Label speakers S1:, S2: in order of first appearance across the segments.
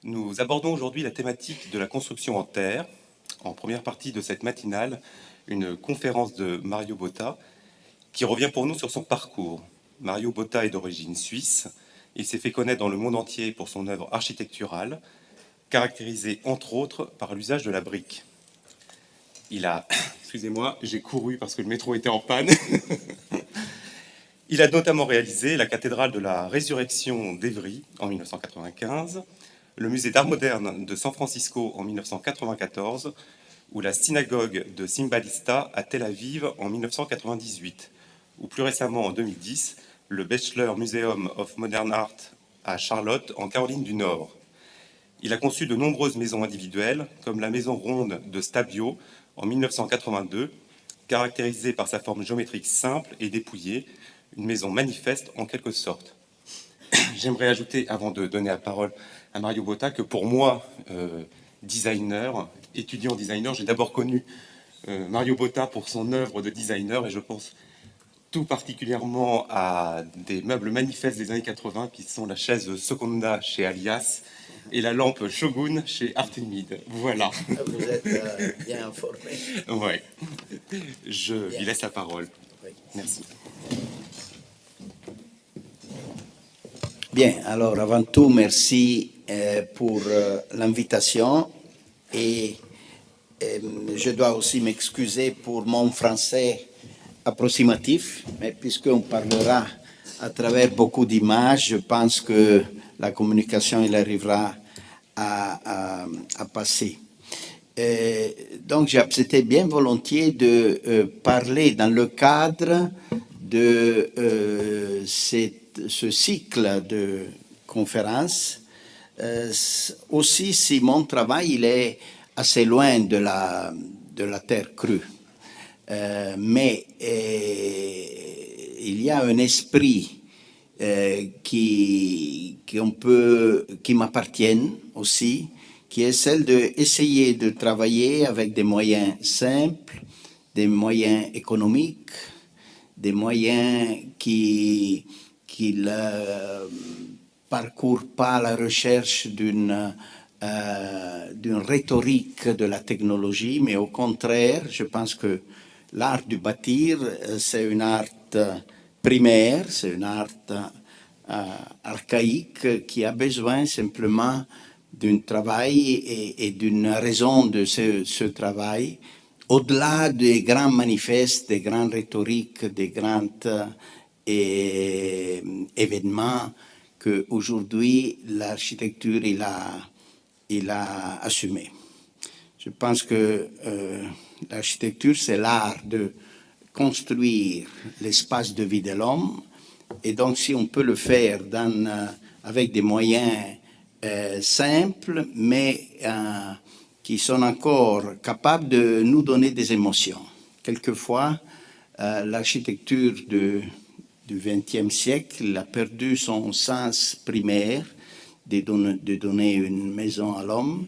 S1: Nous abordons aujourd'hui la thématique de la construction en terre. En première partie de cette matinale, une conférence de Mario Botta qui revient pour nous sur son parcours. Mario Botta est d'origine suisse. Il s'est fait connaître dans le monde entier pour son œuvre architecturale, caractérisée entre autres par l'usage de la brique. Il a, excusez-moi, j'ai couru parce que le métro était en panne. Il a notamment réalisé la cathédrale de la Résurrection d'Évry en 1995, le musée d'art moderne de San Francisco en 1994 ou la synagogue de Simbalista à Tel Aviv en 1998, ou plus récemment en 2010, le Bachelor Museum of Modern Art à Charlotte en Caroline du Nord. Il a conçu de nombreuses maisons individuelles, comme la maison ronde de Stabio en 1982, caractérisée par sa forme géométrique simple et dépouillée, une maison manifeste en quelque sorte. J'aimerais ajouter, avant de donner la parole à Mario Botta, que pour moi, designer, étudiant designer, j'ai d'abord connu Mario Botta pour son œuvre de designer, et je pense tout particulièrement à des meubles manifestes des années 80, qui sont la chaise Seconda chez Alias et la lampe Shogun chez Artemide. Voilà.
S2: Vous êtes bien informé.
S1: Ouais. Je lui laisse la parole.
S2: Oui.
S1: Merci.
S2: Bien, alors avant tout, merci pour l'invitation et je dois aussi m'excuser pour mon français approximatif, mais puisqu'on parlera à travers beaucoup d'images, je pense que la communication elle arrivera à passer. Donc j'ai accepté bien volontiers de parler dans le cadre de ce cycle de conférences, aussi si mon travail il est assez loin de la terre crue. Mais il y a un esprit qui m'appartient aussi, qui est celle d'essayer de travailler avec des moyens simples, des moyens économiques, des moyens qui ne parcourent pas la recherche d'une rhétorique de la technologie, mais au contraire, je pense que l'art du bâtir, c'est une art primaire, c'est une art archaïque qui a besoin simplement d'un travail et d'une raison de ce travail, au-delà des grands manifestes, des grandes rhétoriques, des grands événements qu'aujourd'hui l'architecture il a assumé. Je pense que l'architecture, c'est l'art de construire l'espace de vie de l'homme, et donc si on peut le faire avec des moyens simples, mais qui sont encore capables de nous donner des émotions. Quelquefois, l'architecture du XXe siècle a perdu son sens primaire de donner une maison à l'homme,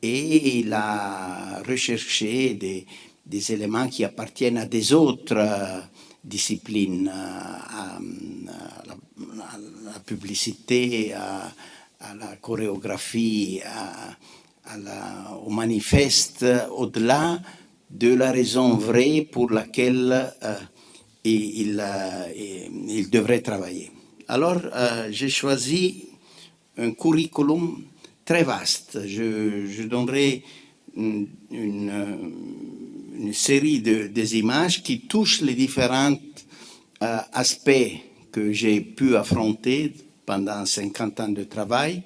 S2: et il a recherché des éléments qui appartiennent à des autres disciplines, à la publicité, à la chorégraphie, au manifeste, au-delà de la raison vraie pour laquelle il devrait travailler. Alors, j'ai choisi un curriculum très vaste. Je donnerai une série des images qui touchent les différents aspects que j'ai pu affronter pendant 50 ans de travail,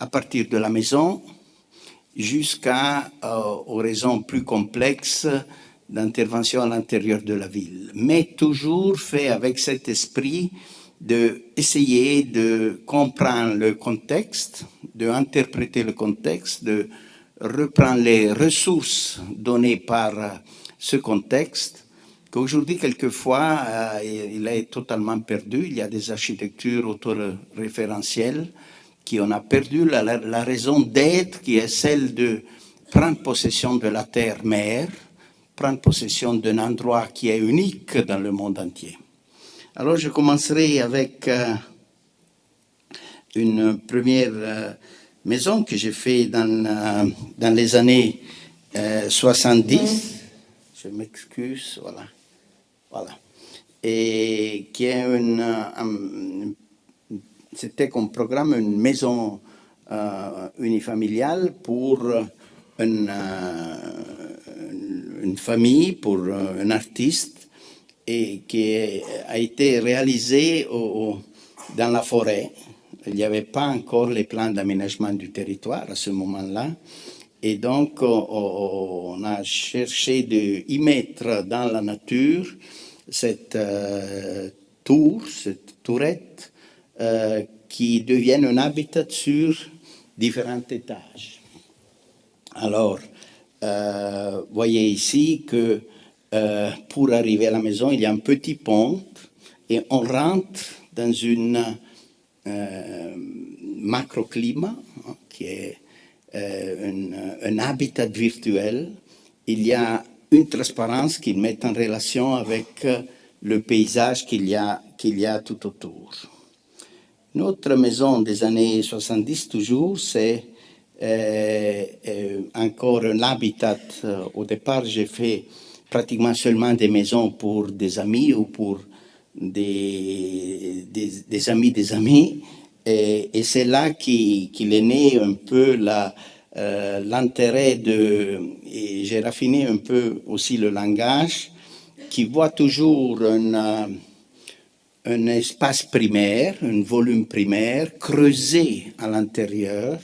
S2: à partir de la maison jusqu'aux raisons plus complexes d'intervention à l'intérieur de la ville, mais toujours fait avec cet esprit d'essayer de comprendre le contexte, d'interpréter le contexte, de reprendre les ressources données par ce contexte, qu'aujourd'hui, quelquefois, il est totalement perdu. Il y a des architectures autoréférentielles qui on a perdu la raison d'être, qui est celle de prendre possession de la terre-mère, prendre possession d'un endroit qui est unique dans le monde entier. Alors je commencerai avec une première maison que j'ai fait dans les années 70. Je m'excuse, voilà. Voilà. Et qui est c'était comme programme une maison unifamiliale pour une famille, pour un artiste, et qui a été réalisée dans la forêt. Il n'y avait pas encore les plans d'aménagement du territoire à ce moment-là. Et donc, on a cherché d'y mettre dans la nature cette tour, cette tourette, qui devienne un habitat sur différents étages. Alors, voyez ici que pour arriver à la maison, il y a un petit pont et on rentre dans une macroclimat qui est un habitat virtuel. Il y a une transparence qui met en relation avec le paysage qu'il y a tout autour. Notre maison des années 70, toujours, c'est encore un habitat. Au départ, j'ai fait pratiquement seulement des maisons pour des amis ou pour des amis des amis. Et c'est là qu'il est né un peu l'intérêt et j'ai raffiné un peu aussi le langage, qui voit toujours un espace primaire, un volume primaire creusé à l'intérieur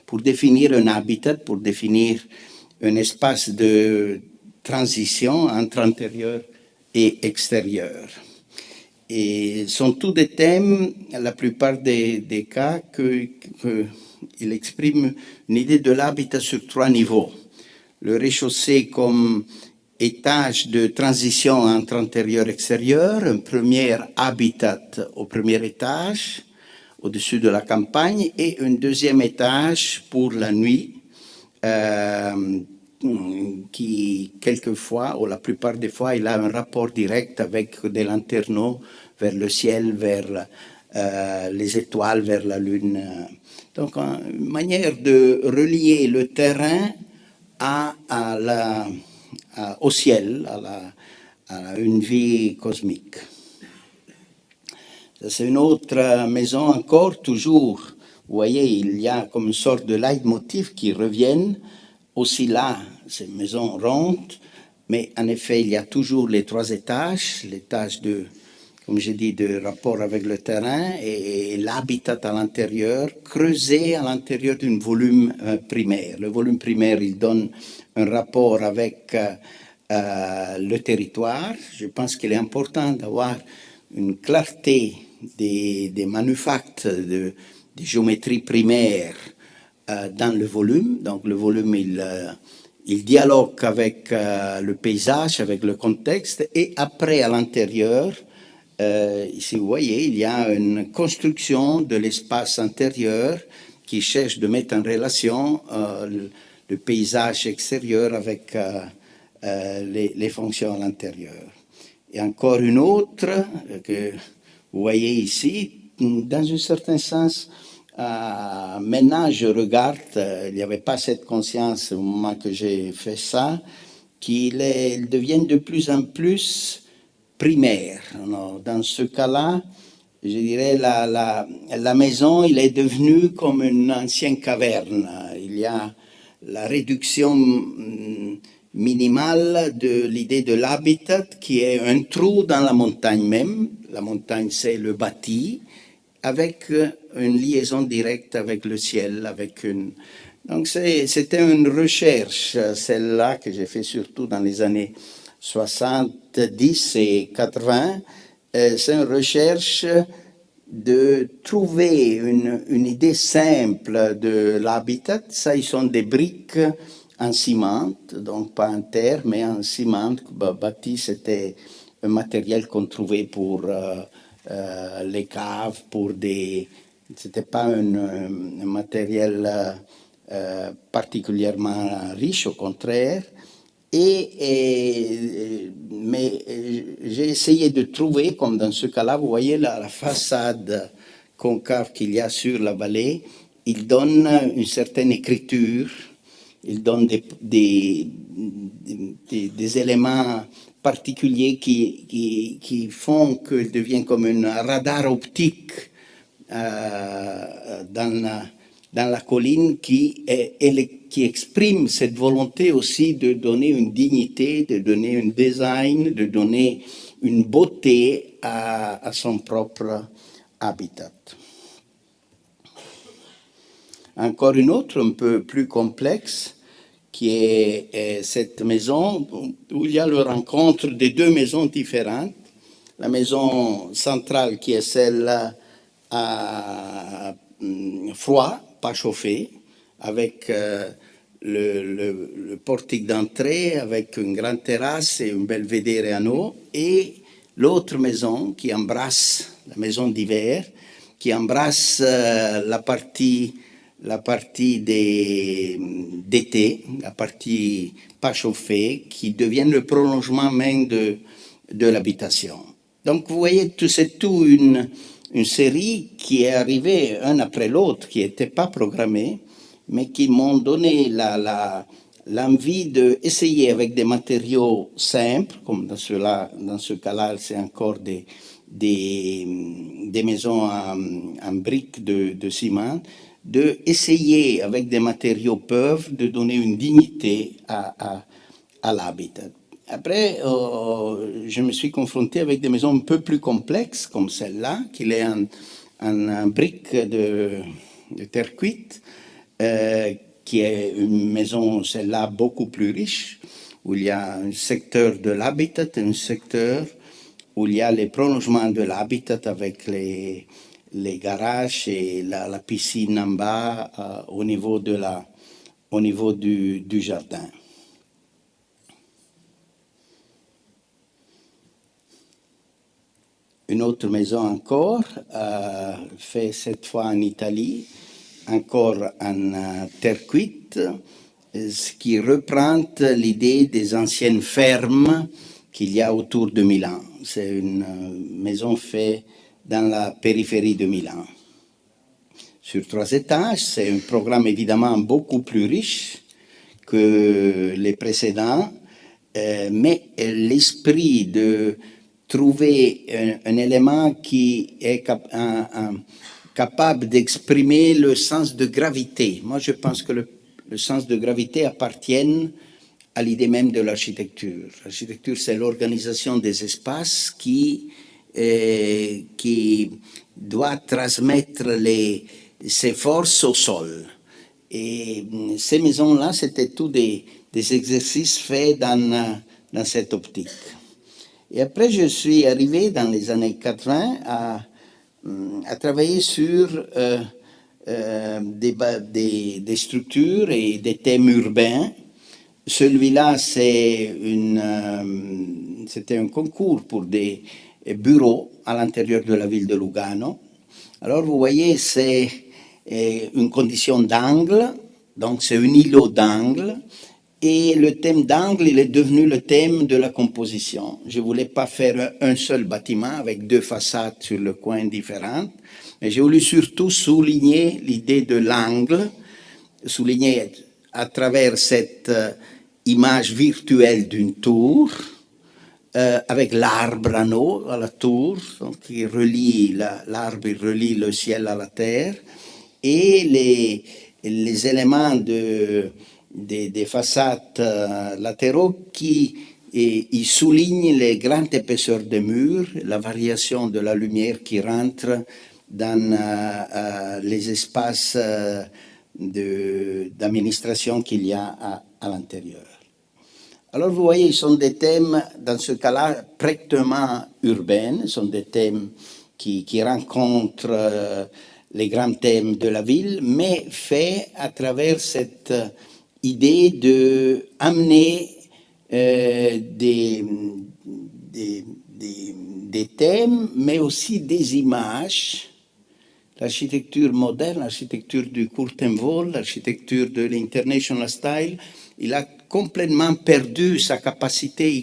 S2: pour définir un habitat, pour définir un espace de transition entre intérieur et extérieur. Et sont tous des thèmes, la plupart des cas, qu'il exprime une idée de l'habitat sur 3 niveaux. Le rez-de-chaussée comme étage de transition entre intérieur et extérieur, un premier habitat au premier étage, au-dessus de la campagne, et un deuxième étage pour la nuit, qui quelquefois, ou la plupart des fois, il a un rapport direct avec des lanternaux vers le ciel, vers les étoiles, vers la lune. Donc, une manière de relier le terrain au ciel, à une vie cosmique. C'est une autre maison encore, toujours. Vous voyez, il y a comme une sorte de leitmotiv qui reviennent aussi là, ces maisons rondes, mais en effet, il y a toujours les 3 étages, l'étage de, comme j'ai dit, de rapport avec le terrain et l'habitat à l'intérieur, creusé à l'intérieur d'un volume primaire. Le volume primaire, il donne un rapport avec le territoire. Je pense qu'il est important d'avoir une clarté des manufactures, des géométries primaires dans le volume. Donc le volume, il dialogue avec le paysage, avec le contexte, et après, à l'intérieur, ici vous voyez, il y a une construction de l'espace intérieur qui cherche de mettre en relation le paysage extérieur avec les fonctions à l'intérieur. Et encore une autre que vous voyez ici, dans un certain sens, maintenant je regarde, il n'y avait pas cette conscience au moment que j'ai fait ça, qu'il devient de plus en plus primaire. Dans ce cas-là, je dirais la maison, il est devenu comme une ancienne caverne. Il y a la réduction minimale de l'idée de l'habitat qui est un trou dans la montagne même. La montagne, c'est le bâti, avec une liaison directe avec le ciel, avec une... Donc c'était une recherche, celle-là que j'ai fait surtout dans les années 70 et 80. C'est une recherche de trouver une idée simple de l'habitat. Ça, ils sont des briques en ciment, donc pas en terre, mais en ciment. Bâti, c'était un matériel qu'on trouvait pour les caves, pour des... C'était pas un matériel particulièrement riche, au contraire. Mais j'ai essayé de trouver, comme dans ce cas-là, vous voyez la façade concave qu'il y a sur la vallée, il donne une certaine écriture, il donne des éléments particuliers qui font qu'il devient comme un radar optique dans la colline qui exprime cette volonté aussi de donner une dignité, de donner un design, de donner une beauté à son propre habitat. Encore une autre, un peu plus complexe, qui est cette maison où il y a la rencontre de deux maisons différentes. La maison centrale qui est celle à froid, pas chauffé, avec le portique d'entrée, avec une grande terrasse et un belvédère en haut, et l'autre maison qui embrasse, la maison d'hiver, qui embrasse la partie d'été, la partie pas chauffée, qui devient le prolongement même de l'habitation. Donc vous voyez, c'est tout une série qui est arrivée un après l'autre, qui n'était pas programmée, mais qui m'ont donné l'envie d'essayer avec des matériaux simples, comme dans ce cas-là, c'est encore des maisons en briques de ciment, d'essayer avec des matériaux pauvres de donner une dignité à l'habitat. Après, je me suis confronté avec des maisons un peu plus complexes, comme celle-là, qui est en briques de terre cuite, qui est une maison, celle-là, beaucoup plus riche, où il y a un secteur de l'habitat, un secteur où il y a les prolongements de l'habitat avec les garages et la piscine en bas au niveau du jardin. Une autre maison encore, faite cette fois en Italie, encore en terre cuite, ce qui reprend l'idée des anciennes fermes qu'il y a autour de Milan. C'est une maison faite dans la périphérie de Milan. Sur 3 étages, c'est un programme évidemment beaucoup plus riche que les précédents, mais l'esprit de trouver un élément qui est capable d'exprimer le sens de gravité. Moi, je pense que le sens de gravité appartient à l'idée même de l'architecture. L'architecture, c'est l'organisation des espaces qui doit transmettre ses forces au sol. Et ces maisons-là, c'était tous des exercices faits dans cette optique. Et après, je suis arrivé dans les années 80 à travailler sur des structures et des thèmes urbains. Celui-là, c'était un concours pour des bureaux à l'intérieur de la ville de Lugano. Alors, vous voyez, c'est une condition d'angle, donc c'est un îlot d'angle, et le thème d'angle, il est devenu le thème de la composition. Je ne voulais pas faire un seul bâtiment avec 2 façades sur le coin différentes, mais j'ai voulu surtout souligner l'idée de l'angle, souligner à travers cette image virtuelle d'une tour, avec l'arbre en haut à la tour, donc qui relie l'arbre, il relie le ciel à la terre, et les éléments des façades latéraux qui ils soulignent les grandes épaisseurs des murs, la variation de la lumière qui rentre dans les espaces d'administration qu'il y a à l'intérieur. Alors vous voyez, ils sont des thèmes, dans ce cas-là, strictement urbains, sont des thèmes qui rencontrent les grands thèmes de la ville, mais faits à travers cette idée d'amener des thèmes, mais aussi des images. L'architecture moderne, l'architecture du Kurtenwohl, l'architecture de l'International Style, il a complètement perdu sa capacité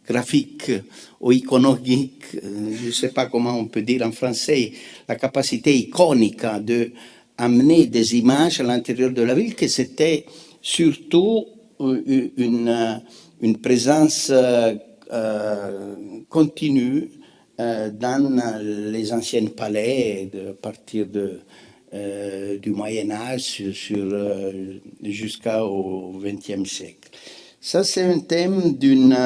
S2: graphique ou iconographique, je ne sais pas comment on peut dire en français, la capacité iconique de amener des images à l'intérieur de la ville, que c'était surtout une présence continue dans les anciens palais à partir du Moyen Âge jusqu'au XXe siècle. Ça, c'est un thème d'une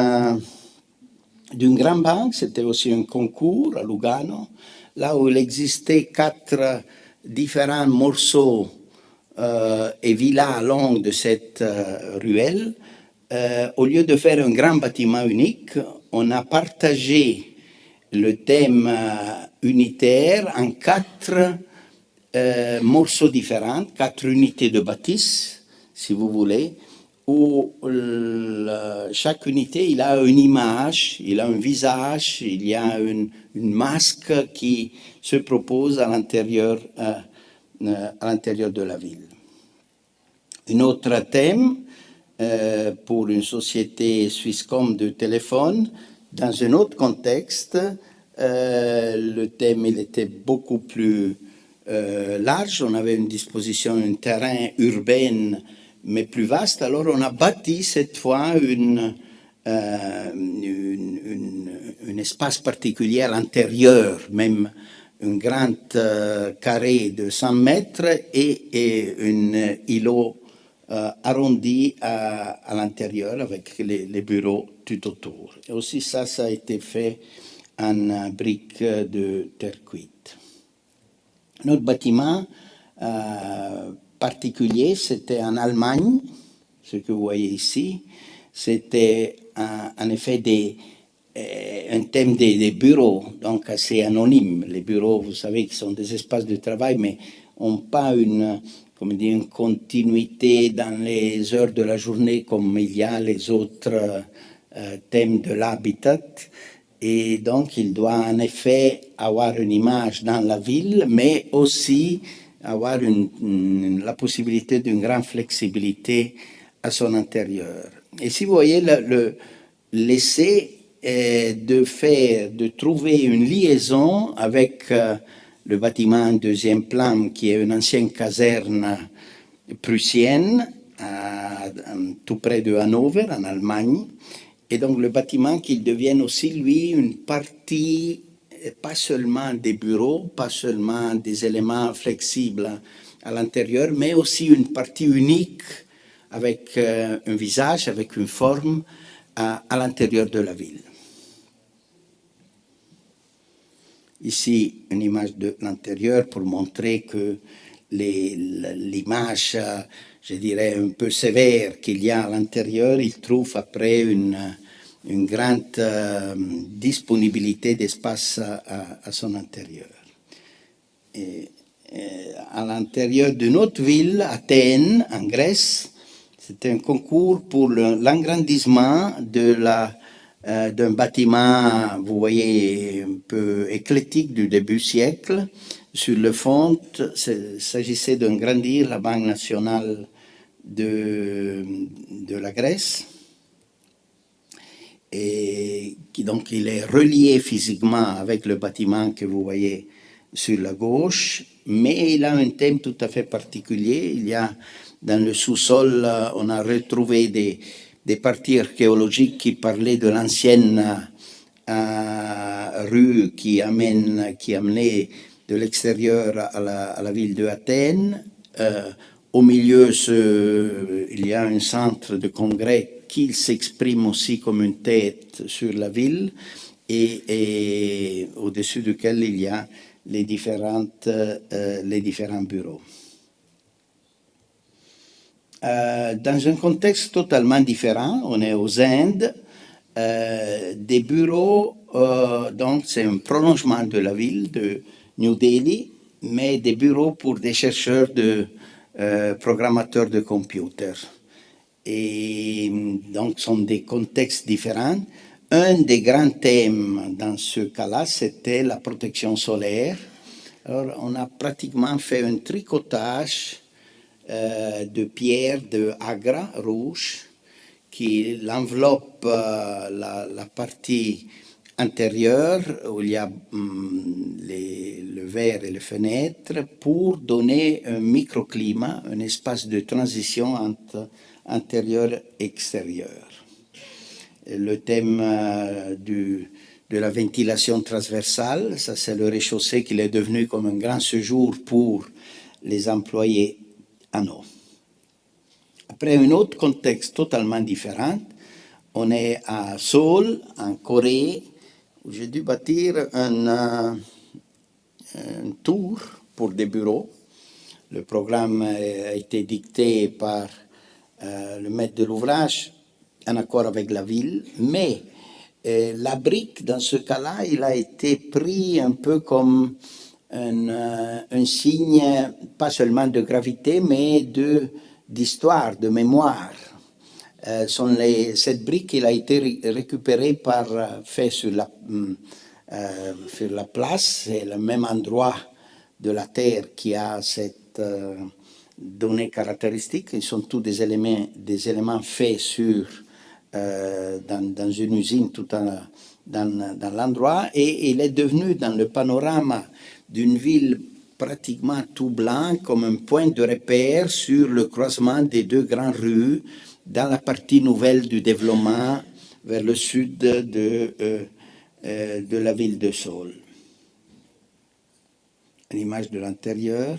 S2: grande banque. C'était aussi un concours à Lugano, là où il existait 4 différents morceaux et villas longues de cette ruelle. Au lieu de faire un grand bâtiment unique, on a partagé le thème unitaire en 4 morceaux différents, 4 unités de bâtisse, si vous voulez, où chaque unité, il a une image, il a un visage, il y a une masque qui se propose à l'intérieur de la ville. Un autre thème pour une société Swisscom de téléphone, dans un autre contexte, le thème il était beaucoup plus large, on avait une disposition, un terrain urbain mais plus vaste, alors on a bâti cette fois un espace particulier à l'intérieur, même un grand carré de 100 mètres et un îlot arrondi à l'intérieur avec les bureaux tout autour. Et aussi ça a été fait en briques de terre cuite. Notre bâtiment particulier, c'était en Allemagne, ce que vous voyez ici. C'était en effet un thème des bureaux, donc assez anonyme. Les bureaux, vous savez, qui sont des espaces de travail, mais n'ont pas une continuité dans les heures de la journée comme il y a les autres thèmes de l'habitat. Et donc, il doit en effet avoir une image dans la ville, mais aussi avoir la possibilité d'une grande flexibilité à son intérieur. Et si vous voyez, l'essai de trouver une liaison avec le bâtiment en deuxième plan, qui est une ancienne caserne prussienne, tout près de Hanovre, en Allemagne. Et donc le bâtiment qu'il devienne aussi, lui, une partie, pas seulement des bureaux, pas seulement des éléments flexibles à l'intérieur, mais aussi une partie unique avec un visage, avec une forme à l'intérieur de la ville. Ici, une image de l'intérieur pour montrer que l'image, je dirais, un peu sévère qu'il y a à l'intérieur, il trouve après une grande disponibilité d'espace à son intérieur. Et à l'intérieur d'une autre ville, Athènes, en Grèce, c'était un concours pour l'agrandissement d'un bâtiment, vous voyez, un peu éclectique du début siècle. Sur le fond, il s'agissait d'agrandir la Banque nationale de la Grèce. Et donc il est relié physiquement avec le bâtiment que vous voyez sur la gauche, mais il a un thème tout à fait particulier. Il y a dans le sous-sol, on a retrouvé des parties archéologiques qui parlaient de l'ancienne rue qui amenait de l'extérieur à la ville de Athènes. Au milieu, il y a un centre de congrès qui s'exprime aussi comme une tête sur la ville et au-dessus duquel il y a les différents bureaux. Dans un contexte totalement différent, on est aux Indes, des bureaux, donc c'est un prolongement de la ville de New Delhi, mais des bureaux pour des chercheurs programmateurs de computers. Et donc, sont des contextes différents. Un des grands thèmes dans ce cas-là, c'était la protection solaire. Alors, on a pratiquement fait un tricotage de pierres de Agra rouge qui enveloppe la partie intérieure où il y a le verre et les fenêtres pour donner un microclimat, un espace de transition entre intérieur et extérieur. Le thème de la ventilation transversale, ça c'est le rez-de-chaussée qui est devenu comme un grand séjour pour les employés à eau. Après un autre contexte totalement différent, on est à Seoul, en Corée, où j'ai dû bâtir un tour pour des bureaux. Le programme a été dicté par le maître de l'ouvrage en accord avec la ville, mais la brique, dans ce cas-là, il a été pris un peu comme un signe, pas seulement de gravité, mais d'histoire, de mémoire. Cette brique, il a été récupérée fait sur la place, c'est le même endroit de la Terre qui a cette donnée caractéristique. Ils sont tous des éléments faits dans une usine tout dans l'endroit, et il est devenu dans le panorama d'une ville pratiquement tout blanc comme un point de repère sur le croisement des deux grandes rues dans la partie nouvelle du développement vers le sud de la ville de Seoul. L'image de l'intérieur.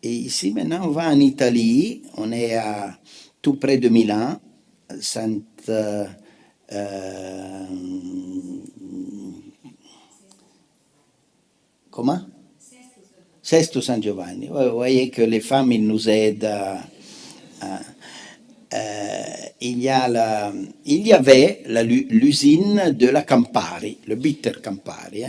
S2: Et ici, maintenant, on va en Italie. On est tout près de Milan, comment? Sesto San Giovanni. Vous voyez que les femmes, ils nous aident il y avait l'usine de la Campari, le bitter Campari.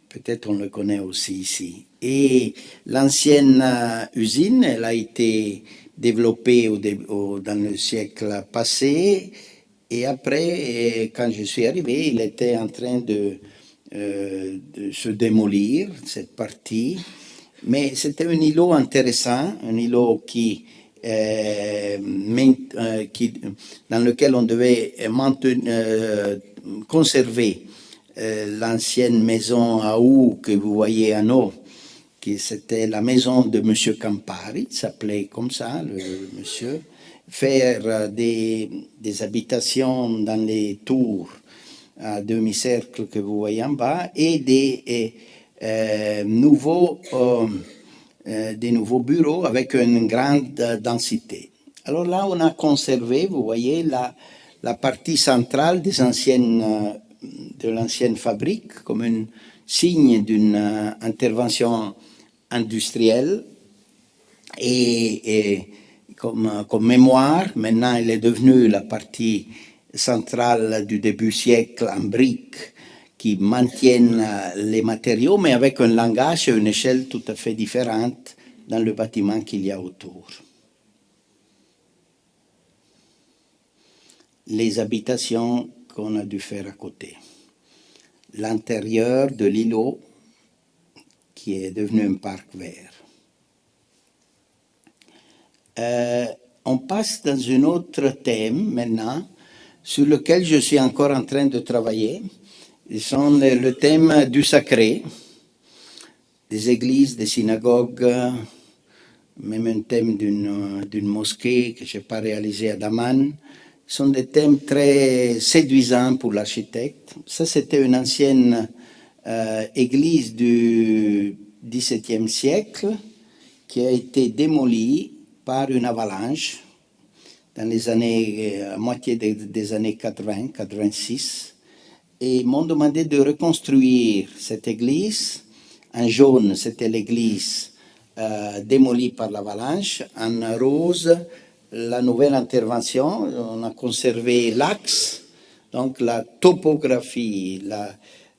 S2: Peut-être on le connaît aussi ici. Et l'ancienne usine, elle a été développée dans le siècle passé. Et après, quand je suis arrivé, il était en train de se démolir, cette partie. Mais c'était un îlot intéressant, un îlot dans lequel on devait conserver l'ancienne maison à Ou que vous voyez à nous, qui c'était la maison de M. Campari, il s'appelait comme ça, le monsieur, faire des habitations dans les tours à demi-cercle que vous voyez en bas, et des nouveaux bureaux avec une grande densité. Alors là, on a conservé, vous voyez, la partie centrale de l'ancienne fabrique comme un signe d'une intervention industrielle et comme mémoire. Maintenant, elle est devenue la partie centrale du début siècle en briques qui maintiennent les matériaux, mais avec un langage et une échelle tout à fait différente dans le bâtiment qu'il y a autour. Les habitations qu'on a dû faire à côté. L'intérieur de l'îlot qui est devenu un parc vert. On passe dans un autre thème maintenant sur lequel je suis encore en train de travailler. C'est le thème du sacré, des églises, des synagogues, même un thème d'une mosquée que je n'ai pas réalisée à Daman. Ce sont des thèmes très séduisants pour l'architecte. Ça, c'était une ancienne église du XVIIe siècle qui a été démolie par une avalanche dans les années, à moitié des années 80, 86. Et m'ont demandé de reconstruire cette église. En jaune, c'était l'église démolie par l'avalanche. En rose, la nouvelle intervention. On a conservé l'axe, donc la topographie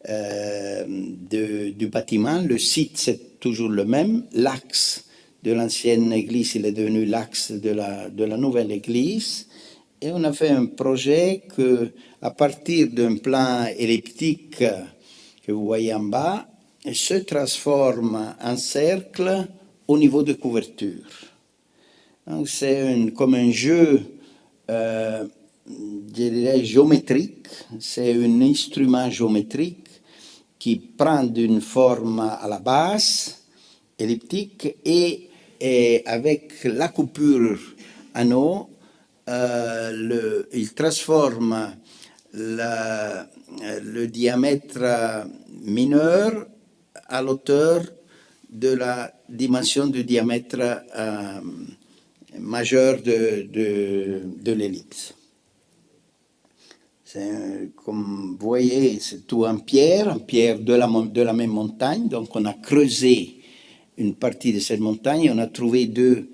S2: du bâtiment. Le site, c'est toujours le même. L'axe de l'ancienne église, il est devenu l'axe de la nouvelle église. Et on a fait un projet que, à partir d'un plan elliptique que vous voyez en bas, se transforme en cercle au niveau de couverture. Donc c'est comme un jeu je dirais, géométrique. C'est un instrument géométrique qui prend une forme à la base, elliptique, et avec la coupure en haut, il transforme le diamètre mineur à l'auteur de la dimension du diamètre majeur de l'ellipse. Comme vous voyez, c'est tout en pierre de la même montagne. Donc on a creusé une partie de cette montagne, on a trouvé deux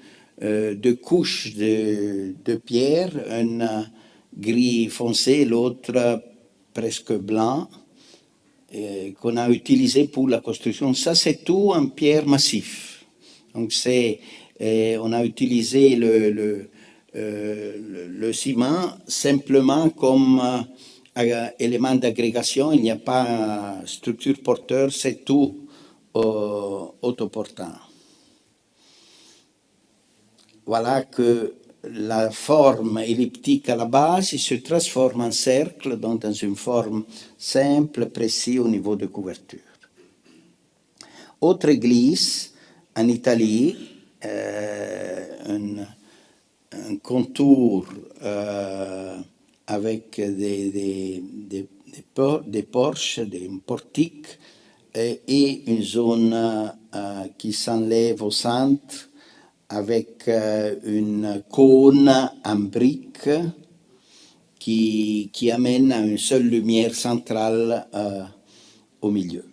S2: couches de pierre, une gris foncé, l'autre presque blanc, qu'on a utilisé pour la construction. Ça, c'est tout en pierre massif. Donc on a utilisé le ciment simplement comme élément d'agrégation. Il n'y a pas structure porteur, c'est tout autoportant. Voilà que la forme elliptique à la base se transforme en cercle, donc dans une forme simple, précise au niveau de couverture. Autre église en Italie, un contour avec des porches, des portiques et une zone qui s'enlève au centre avec une cône en brique qui amène à une seule lumière centrale au milieu.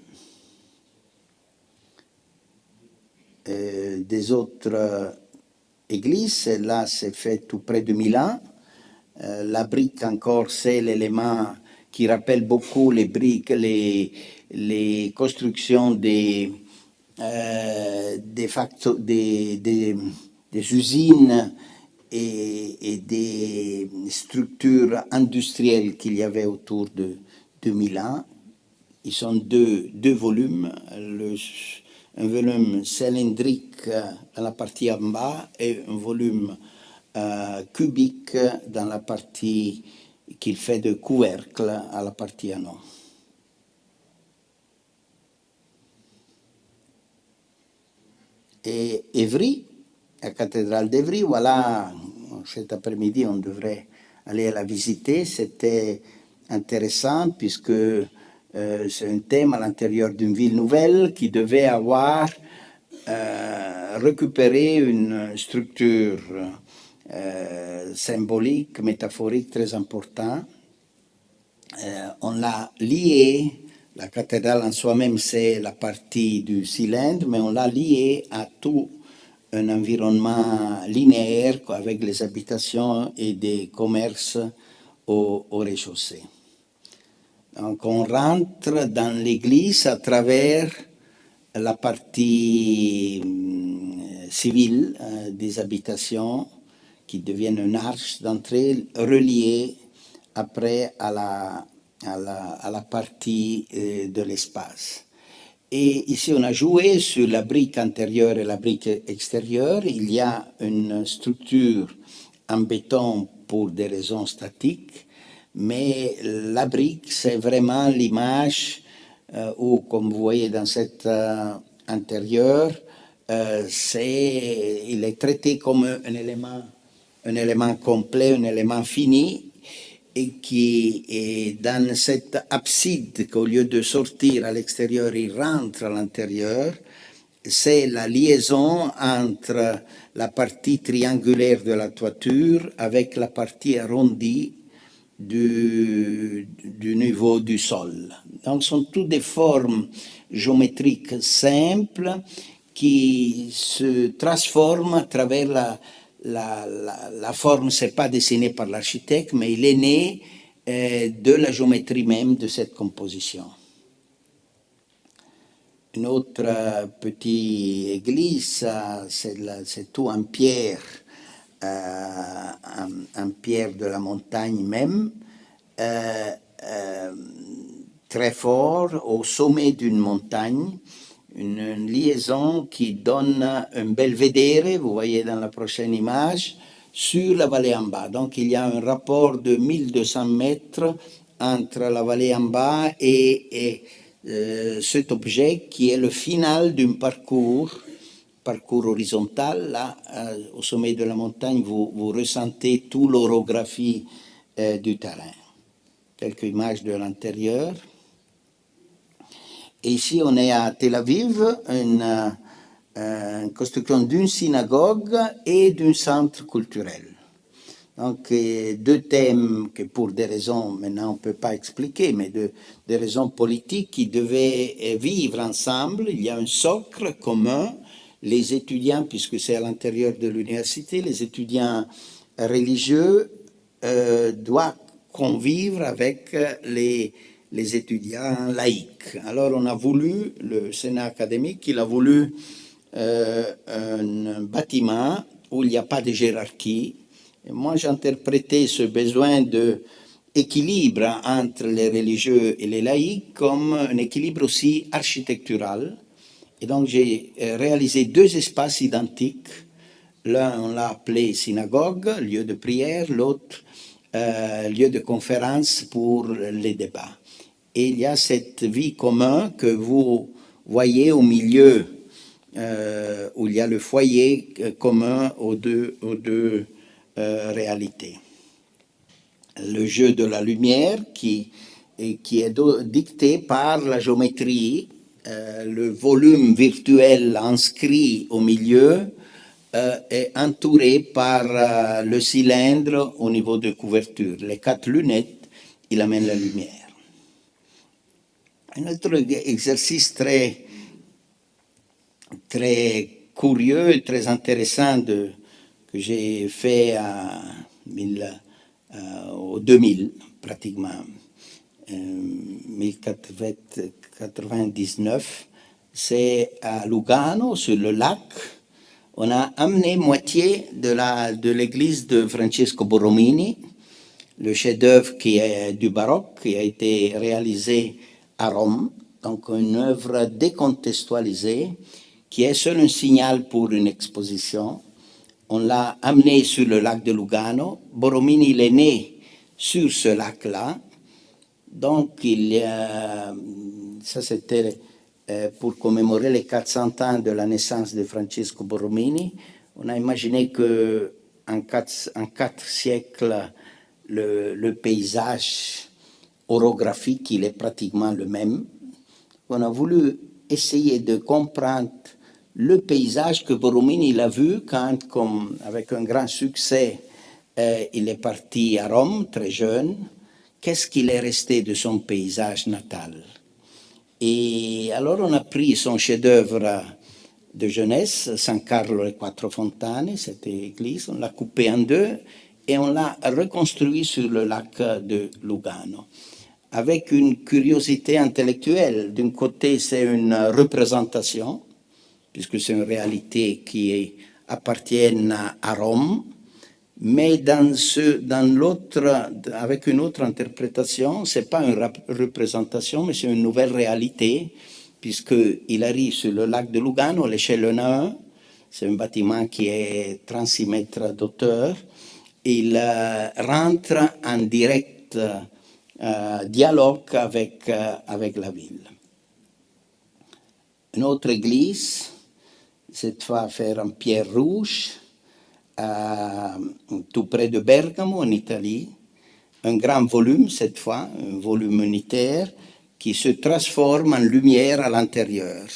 S2: Des autres églises, là c'est fait tout près de Milan. La brique encore, c'est l'élément qui rappelle beaucoup les briques, les constructions des usines et des structures industrielles qu'il y avait autour de Milan. Ils sont deux volumes, un volume cylindrique dans la partie en bas et un volume cubique dans la partie qu'il fait de couvercle à la partie en haut. Et Évry, la cathédrale d'Évry, voilà, cet après-midi, on devrait aller la visiter. C'était intéressant puisque c'est un thème à l'intérieur d'une ville nouvelle qui devait avoir récupéré une structure symbolique, métaphorique très importante. On l'a lié. La cathédrale en soi-même, c'est la partie du cylindre, mais on l'a lié à tout un environnement linéaire avec les habitations et des commerces au rez-de-chaussée. Donc on rentre dans l'église à travers la partie civile des habitations qui deviennent une arche d'entrée reliée après à la partie de l'espace. Et ici, on a joué sur la brique intérieure et la brique extérieure. Il y a une structure en béton pour des raisons statiques, mais la brique, c'est vraiment l'image où, comme vous voyez dans cet intérieur, il est traité comme un élément complet, un élément fini, et qui est dans cette abside qu'au lieu de sortir à l'extérieur, il rentre à l'intérieur. C'est la liaison entre la partie triangulaire de la toiture avec la partie arrondie du niveau du sol. Donc, ce sont toutes des formes géométriques simples qui se transforment à travers la forme. Ce n'est pas dessiné par l'architecte, mais il est né de la géométrie même de cette composition. Une autre petite église, c'est tout en pierre, en pierre de la montagne même, très fort, au sommet d'une montagne, une liaison qui donne un belvédère, vous voyez dans la prochaine image, sur la vallée en bas. Donc il y a un rapport de 1200 mètres entre la vallée en bas et cet objet qui est le final d'un parcours horizontal. Là, au sommet de la montagne, vous ressentez toute l'orographie du terrain. Quelques images de l'intérieur. Et ici, on est à Tel Aviv, une construction d'une synagogue et d'un centre culturel. Donc, deux thèmes que pour des raisons, maintenant on ne peut pas expliquer, mais des raisons politiques qui devaient vivre ensemble. Il y a un socle commun. Les étudiants, puisque c'est à l'intérieur de l'université, les étudiants religieux doivent convivre avec les étudiants laïcs. Alors on a voulu, le Sénat académique, il a voulu un bâtiment où il n'y a pas de hiérarchie. Et moi, j'interprétais ce besoin d'équilibre entre les religieux et les laïcs comme un équilibre aussi architectural. Et donc, j'ai réalisé deux espaces identiques. L'un, on l'a appelé synagogue, lieu de prière, l'autre, lieu de conférence pour les débats. Et il y a cette vie commune que vous voyez au milieu, où il y a le foyer commun aux deux réalités. Le jeu de la lumière qui est dicté par la géométrie, le volume virtuel inscrit au milieu est entouré par le cylindre au niveau de couverture. Les 4 lunettes, il amène la lumière. Un autre exercice très curieux et très intéressant que j'ai fait au 2000, pratiquement, 1099, c'est à Lugano, sur le lac. On a amené moitié de l'église de Francesco Borromini, le chef-d'œuvre qui est du baroque, qui a été réalisé à Rome, donc une œuvre décontextualisée, qui est seul un signal pour une exposition. On l'a amené sur le lac de Lugano. Borromini il est né sur ce lac-là. Donc, ça c'était pour commémorer les 400 ans de la naissance de Francesco Borromini. On a imaginé qu'en 4 siècles, le paysage orographique, il est pratiquement le même. On a voulu essayer de comprendre le paysage que Borromini il a vu quand, avec un grand succès, il est parti à Rome, très jeune. Qu'est-ce qu'il est resté de son paysage natal? Et alors on a pris son chef-d'œuvre de jeunesse, San Carlo e Quattro Fontane, cette église, on l'a coupé en deux et on l'a reconstruit sur le lac de Lugano, avec une curiosité intellectuelle. D'un côté, c'est une représentation, puisque c'est une réalité qui appartient à Rome, mais dans l'autre, avec une autre interprétation, ce n'est pas une représentation, mais c'est une nouvelle réalité, puisqu'il arrive sur le lac de Lugano, l'échelle 1, c'est un bâtiment qui est 36 mètres d'auteur. Il rentre en direct dialogue avec la ville. Une autre église, cette fois faire en pierre rouge, tout près de Bergamo, en Italie. Un grand volume, cette fois, un volume unitaire, qui se transforme en lumière à l'intérieur.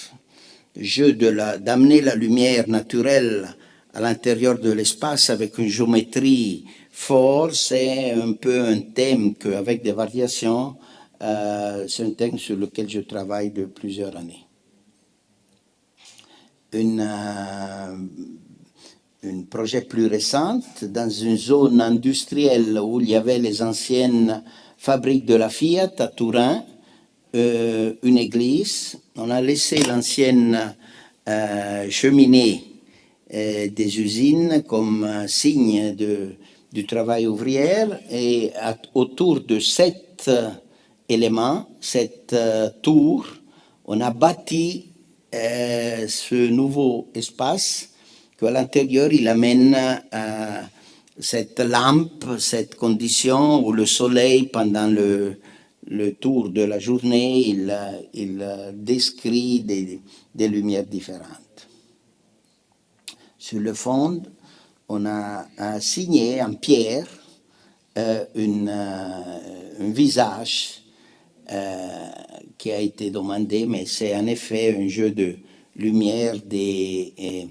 S2: Le jeu d'amener la lumière naturelle à l'intérieur de l'espace avec une géométrie forte, c'est un peu un thème qu'avec des variations, c'est un thème sur lequel je travaille depuis plusieurs années. Un projet plus récent, dans une zone industrielle où il y avait les anciennes fabriques de la Fiat à Turin, une église. On a laissé l'ancienne cheminée des usines comme signe du travail ouvrier, et autour de 7 éléments, cette tour, on a bâti ce nouveau espace qu'à l'intérieur, il amène cette lampe, cette condition où le soleil, pendant le tour de la journée, il décrit des lumières différentes. Sur le fond, on a signé en pierre un visage qui a été demandé, mais c'est en effet un jeu de lumière de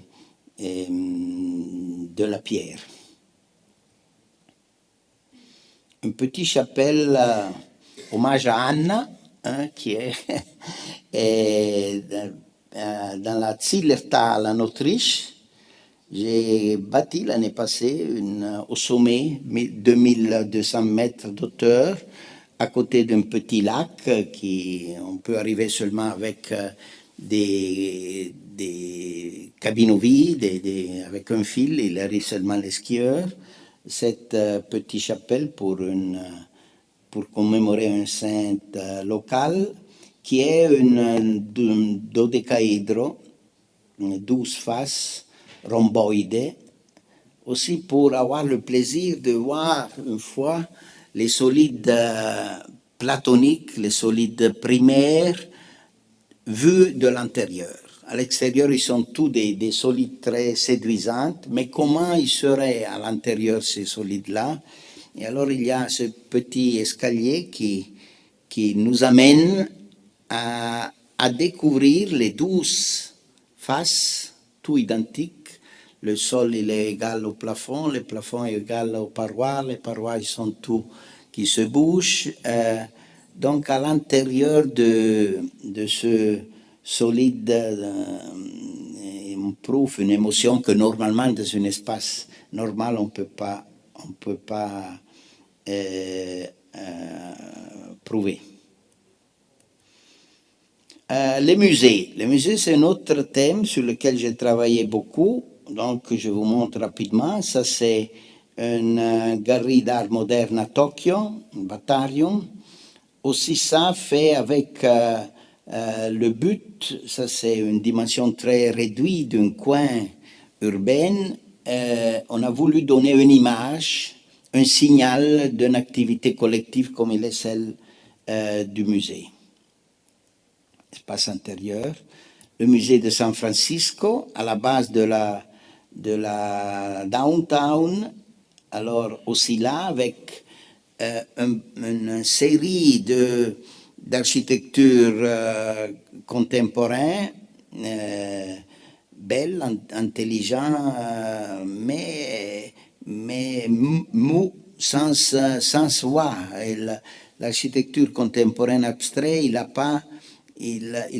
S2: la pierre. Une petite chapelle hommage à Anna, hein, qui est dans la Zillertal en Autriche. J'ai bâti l'année passée au sommet, 2200 mètres d'auteur, à côté d'un petit lac on peut arriver seulement avec des cabinovis, avec un fil, il arrive seulement les skieurs. Cette petite chapelle pour commémorer un saint local qui est un dodécaèdre, 12 faces rhomboïdes, aussi pour avoir le plaisir de voir une fois les solides platoniques, les solides primaires, vus de l'intérieur. À l'extérieur, ils sont tous des solides très séduisants, mais comment ils seraient à l'intérieur, ces solides-là? Et alors, il y a ce petit escalier qui nous amène à découvrir les 12 faces, tout identiques. Le sol, il est égal au plafond, le plafond est égal aux parois, les parois, ils sont tous qui se bougent. Donc, à l'intérieur de ce solide, on prouve une émotion que normalement, dans un espace normal, on ne peut pas prouver. Les musées, c'est un autre thème sur lequel j'ai travaillé beaucoup. Donc, je vous montre rapidement. Ça, c'est une galerie d'art moderne à Tokyo, un Batarium. Aussi, ça fait avec le but, ça c'est une dimension très réduite d'un coin urbain. On a voulu donner une image, un signal d'une activité collective comme il est celle du musée. Espace intérieur. Le musée de San Francisco, à la base de la downtown, alors aussi là, avec une série d'architecture contemporaine, belle, intelligente, mais mou, sans voix. L'architecture contemporaine abstraite, il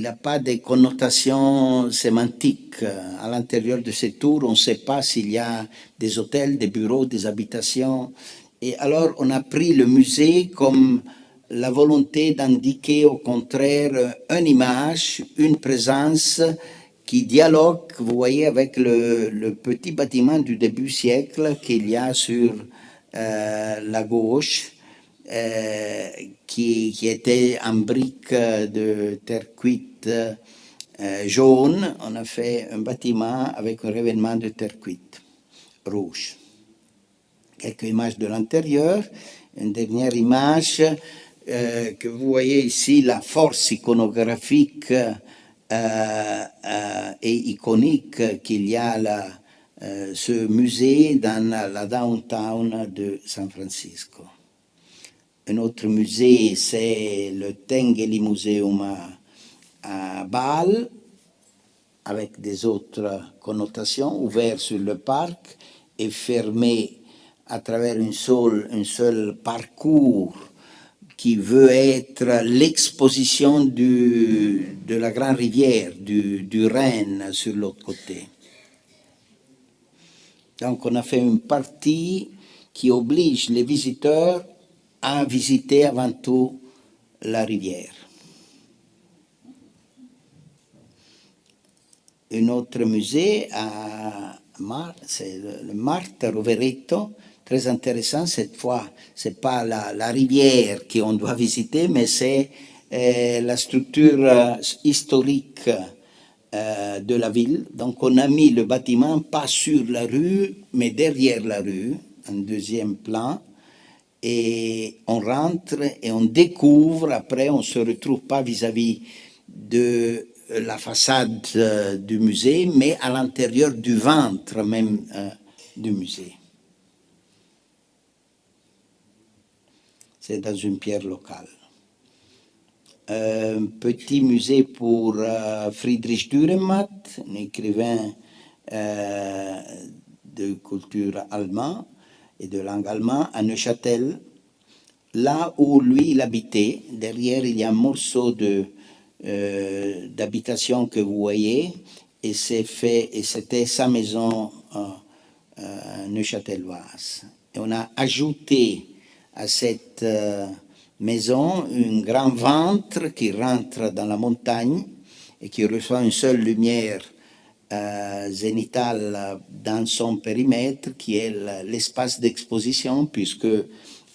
S2: n'a pas de connotation sémantique. À l'intérieur de ces tours, on ne sait pas s'il y a des hôtels, des bureaux, des habitations. Et alors, on a pris le musée comme la volonté d'indiquer au contraire une image, une présence qui dialogue, vous voyez, avec le petit bâtiment du début siècle qu'il y a sur la gauche, qui était en briques de terre cuite jaune. On a fait un bâtiment avec un revêtement de terre cuite rouge. Quelques images de l'intérieur. Une dernière image que vous voyez ici, la force iconographique et iconique qu'il y a là, ce musée dans la downtown de San Francisco. Un autre musée, c'est le Tengeli Museum à Bâle, avec des autres connotations, ouvert sur le parc et fermé à travers un seul parcours qui veut être l'exposition de la grande rivière, du Rhin sur l'autre côté. Donc on a fait une partie qui oblige les visiteurs à visiter avant tout la rivière. Un autre musée c'est le Marta Rovereto, très intéressant. Cette fois, ce n'est pas la rivière qu'on doit visiter, mais c'est la structure historique de la ville. Donc on a mis le bâtiment pas sur la rue, mais derrière la rue, un deuxième plan. Et on rentre et on découvre, après on ne se retrouve pas vis-à-vis de la façade du musée, mais à l'intérieur du ventre même du musée. C'est dans une pierre locale. Un petit musée pour Friedrich Dürrenmatt, un écrivain de culture allemande et de langue allemande, à Neuchâtel, là où lui il habitait. Derrière, il y a un morceau d'habitation que vous voyez, et c'était sa maison neuchâteloise. Et on a ajouté à cette maison un grand ventre qui rentre dans la montagne et qui reçoit une seule lumière zénitale dans son périmètre, qui est l'espace d'exposition, puisque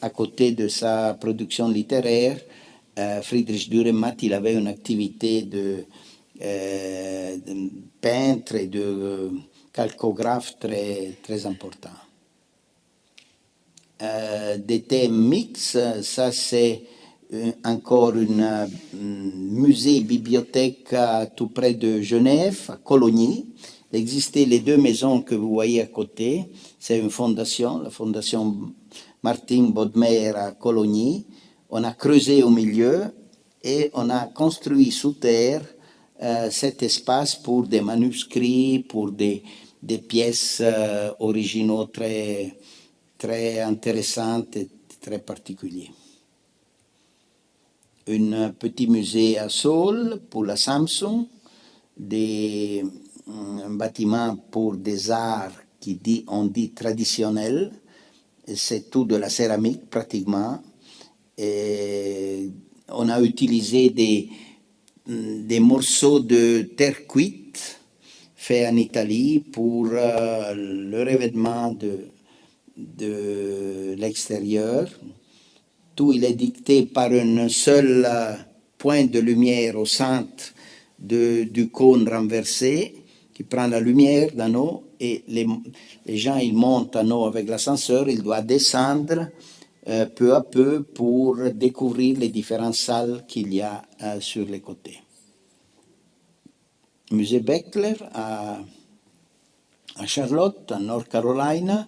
S2: à côté de sa production littéraire, Friedrich Dürrenmatt, il avait une activité de peintre et de calcographe très, très important. Des thèmes mixtes, ça c'est encore un musée-bibliothèque tout près de Genève, à Cologny. Il existait les deux maisons que vous voyez à côté. C'est une fondation, la fondation Martin Bodmer à Cologny. On a creusé au milieu et on a construit sous terre cet espace pour des manuscrits, pour des pièces originaux très, très intéressantes et très particulières. Un petit musée à Saule pour la Samsung, un bâtiment pour des arts on dit traditionnels, c'est tout de la céramique pratiquement. Et on a utilisé des morceaux de terre cuite faits en Italie pour le revêtement de l'extérieur. Tout il est dicté par un seul point de lumière au centre du cône renversé qui prend la lumière d'en haut, et les gens ils montent en haut avec l'ascenseur, ils doivent descendre peu à peu pour découvrir les différentes salles qu'il y a sur les côtés. Musée Beckler à Charlotte, en North Carolina,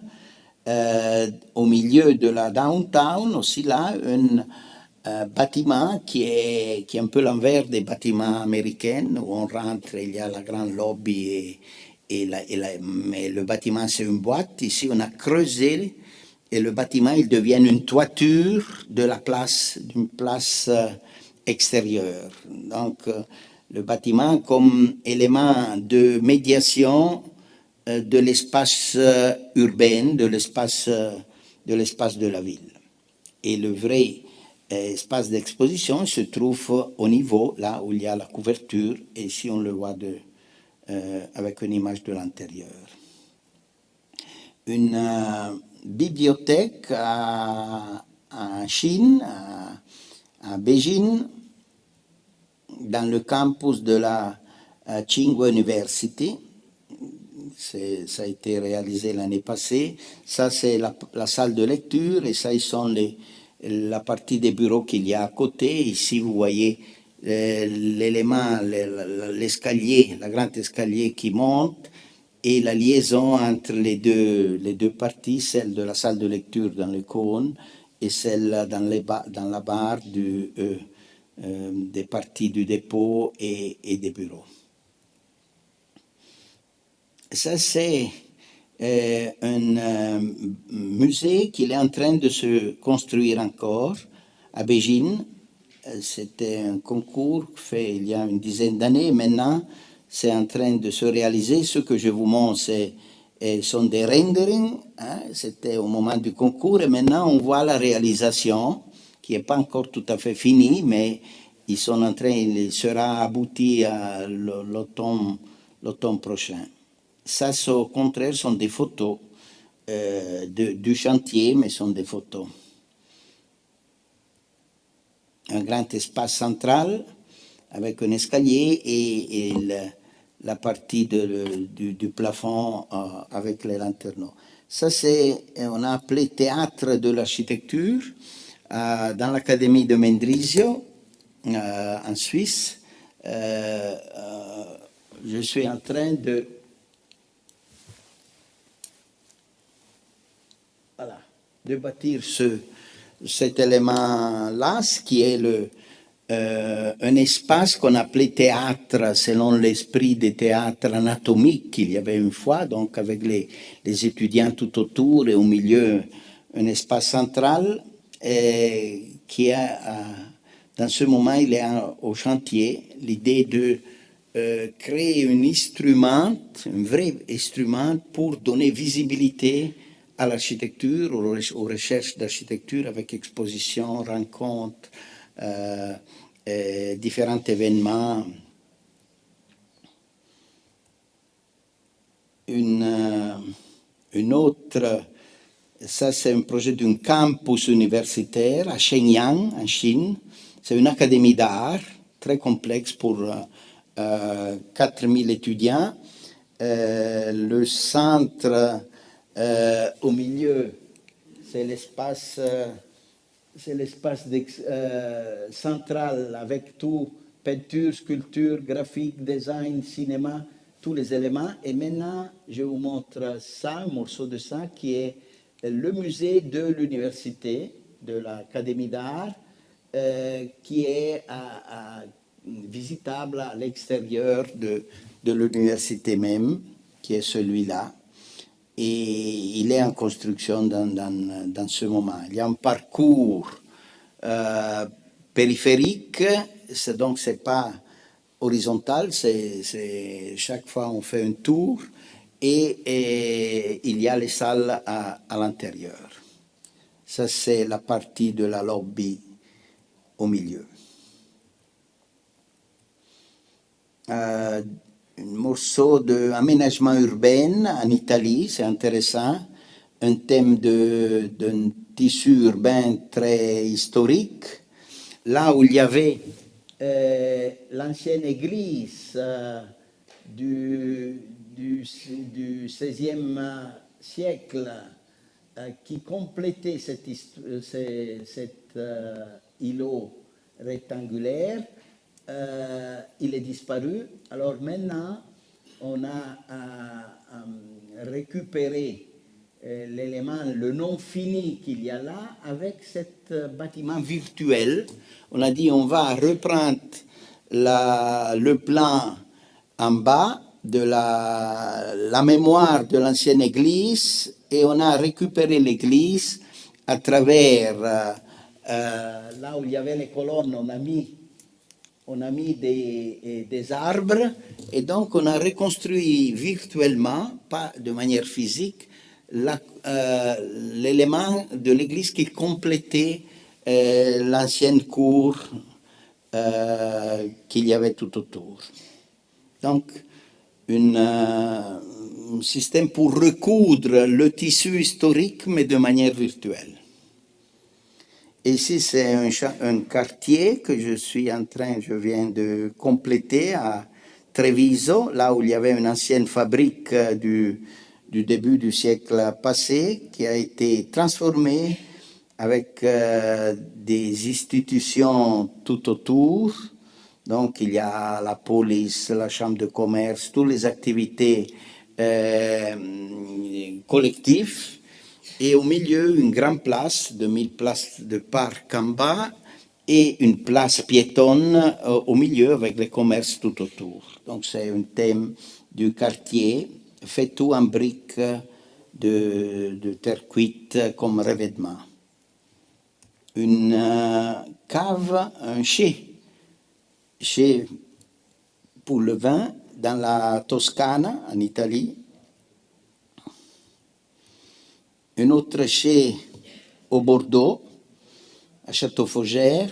S2: au milieu de la downtown, aussi là, un bâtiment qui est un peu l'envers des bâtiments américains, où on rentre, il y a la grande lobby, mais le bâtiment c'est une boîte. Ici on a creusé et le bâtiment il devient une toiture de la place, d'une place extérieure. Donc le bâtiment comme élément de médiation de l'espace urbain, de l'espace de la ville. Et le vrai espace d'exposition se trouve au niveau, là où il y a la couverture, et ici on le voit avec une image de l'intérieur. Une bibliothèque en Chine, à Beijing, dans le campus de la Tsinghua University. Ça a été réalisé l'année passée. Ça, c'est la salle de lecture, et ça, ils sont la partie des bureaux qu'il y a à côté. Ici, vous voyez l'élément, l'escalier, la grande escalier qui monte, et la liaison entre les deux parties, celle de la salle de lecture dans le cône et celle dans la barre des parties du dépôt et des bureaux. Ça, c'est un musée qui est en train de se construire encore à Beijing. C'était un concours fait il y a une dizaine d'années. Maintenant, c'est en train de se réaliser. Ce que je vous montre, sont des renderings. Hein. C'était au moment du concours, et maintenant, on voit la réalisation qui n'est pas encore tout à fait finie, mais il sera abouti à l'automne prochain. Ça, au contraire, sont des photos du chantier, mais sont des photos. Un grand espace central avec un escalier et la partie du plafond avec les lanternaux. Ça, on a appelé théâtre de l'architecture dans l'Académie de Mendrisio, en Suisse. Je suis en train de bâtir cet élément-là, ce qui est un espace qu'on appelait théâtre selon l'esprit des théâtres anatomiques qu'il y avait une fois, donc avec les étudiants tout autour et au milieu un espace central qui a, dans ce moment, il est au chantier, l'idée de créer un instrument, un vrai instrument pour donner visibilité à l'architecture, aux recherches d'architecture avec expositions, rencontres, différents événements. Une autre, ça c'est un projet d'un campus universitaire à Shenyang, en Chine. C'est une académie d'art très complexe pour 4000 étudiants. Le centre au milieu, c'est l'espace central avec tout, peinture, sculpture, graphique, design, cinéma, tous les éléments. Et maintenant, je vous montre ça, un morceau de ça, qui est le musée de l'université, de l'Académie d'art, qui est visitable à l'extérieur de l'université même, qui est celui-là. Et il est en construction dans ce moment. Il y a un parcours périphérique, donc ce n'est pas horizontal, chaque fois on fait un tour et il y a les salles à l'intérieur. Ça, c'est la partie de la lobby au milieu. Un morceau d'aménagement urbain en Italie, c'est intéressant, un thème d'un tissu urbain très historique, là où il y avait l'ancienne église du XVIe siècle qui complétait cet îlot rectangulaire. Il est disparu. Alors maintenant, on a récupéré l'élément, le non fini qu'il y a là, avec cet bâtiment virtuel. On a dit on va reprendre le plan en bas de la mémoire de l'ancienne église et on a récupéré l'église à travers là où il y avait les colonnes, on a mis des arbres et donc on a reconstruit virtuellement, pas de manière physique, l'élément de l'église qui complétait l'ancienne cour qu'il y avait tout autour. Donc, un système pour recoudre le tissu historique, mais de manière virtuelle. Ici, c'est un quartier que je viens de compléter à Treviso, là où il y avait une ancienne fabrique du début du siècle passé, qui a été transformée avec des institutions tout autour. Donc, il y a la police, la chambre de commerce, toutes les activités collectives. Et au milieu, une grande place, 2000 places de parc en bas, et une place piétonne au milieu avec les commerces tout autour. Donc c'est un thème du quartier, fait tout en briques de terre cuite comme revêtement. Une cave, un chai pour le vin dans la Toscane, en Italie. Un autre chai au Bordeaux, à Château-Fougère.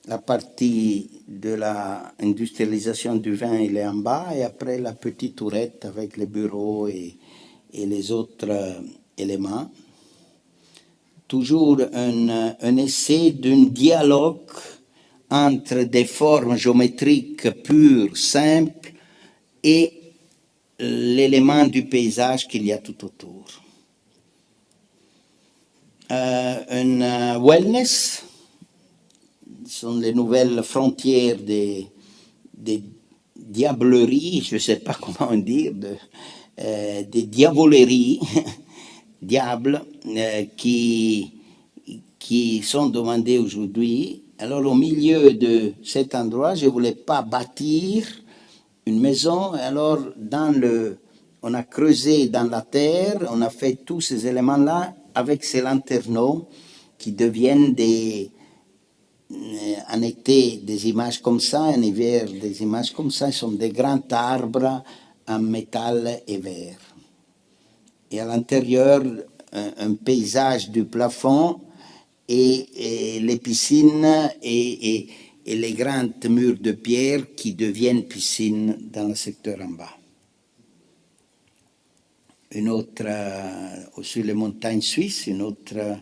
S2: La partie de l'industrialisation du vin, elle est en bas, et après la petite tourette avec les bureaux et les autres éléments. Toujours un essai d'un dialogue entre des formes géométriques pures, simples, et l'élément du paysage qu'il y a tout autour. un wellness, ce sont les nouvelles frontières des diableries, je ne sais pas comment dire, des diavoleries, diables, qui sont demandées aujourd'hui. Alors au milieu de cet endroit, je ne voulais pas bâtir une maison. Alors on a creusé dans la terre, on a fait tous ces éléments-là avec ces lanterneaux qui deviennent en été des images comme ça, en hiver des images comme ça. Ce sont des grands arbres en métal et verre. Et à l'intérieur, un paysage du plafond et les piscines et les grands murs de pierre qui deviennent piscines dans le secteur en bas. Une autre, sur les montagnes suisses, une autre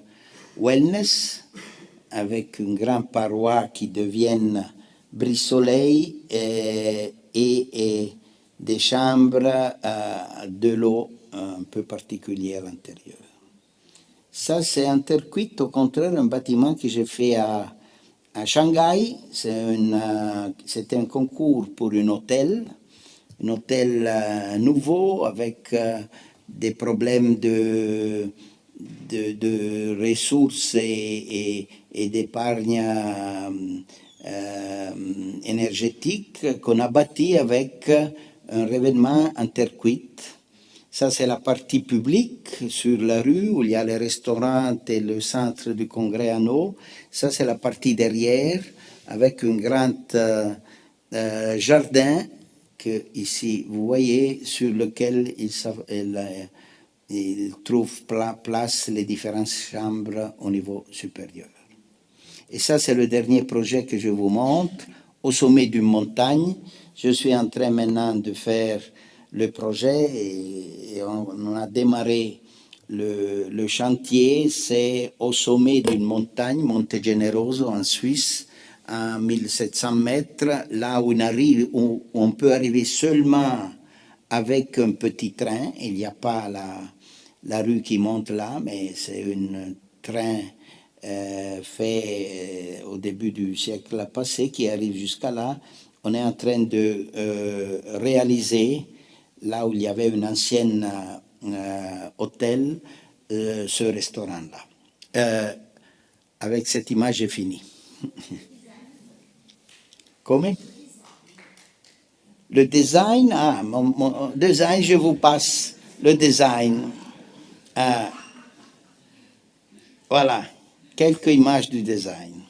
S2: wellness avec une grande paroi qui deviennent brise-soleil et des chambres de l'eau un peu particulières à l'intérieur. Ça, c'est Interquit, au contraire, un bâtiment que j'ai fait à Shanghai. C'était un concours pour un hôtel nouveau avec des problèmes de ressources et d'épargne énergétique qu'on a bâti avec un revêtement Interquit. Ça, c'est la partie publique sur la rue où il y a les restaurants et le centre du congrès en eau. Ça, c'est la partie derrière avec un grand jardin que ici vous voyez sur lequel il trouve place les différentes chambres au niveau supérieur. Et ça, c'est le dernier projet que je vous montre, au sommet d'une montagne. Je suis en train maintenant de faire le projet et on a démarré le chantier. C'est au sommet d'une montagne, Monte Generoso en Suisse, à 1700 mètres, là où on peut arriver seulement avec un petit train. Il n'y a pas la rue qui monte là, mais c'est un train fait au début du siècle passé qui arrive jusqu'à là. On est en train de réaliser, là où il y avait un ancien hôtel, ce restaurant-là. Avec cette image, j'ai fini. Comment? Le design, mon design, je vous passe le design. Voilà, quelques images du design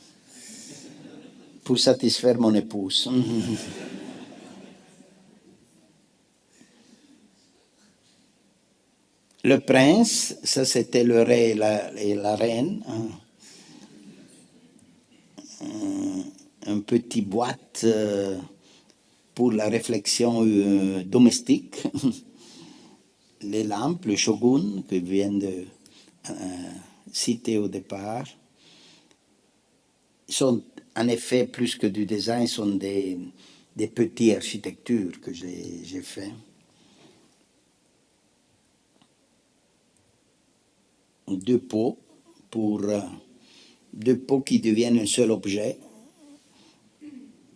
S2: pour satisfaire mon épouse. Le prince, ça c'était le roi et la reine. Un petit boîte pour la réflexion domestique. Les lampes, le shogun que je viens de citer au départ, sont en effet plus que du design, sont des petites architectures que j'ai fait. Deux pots qui deviennent un seul objet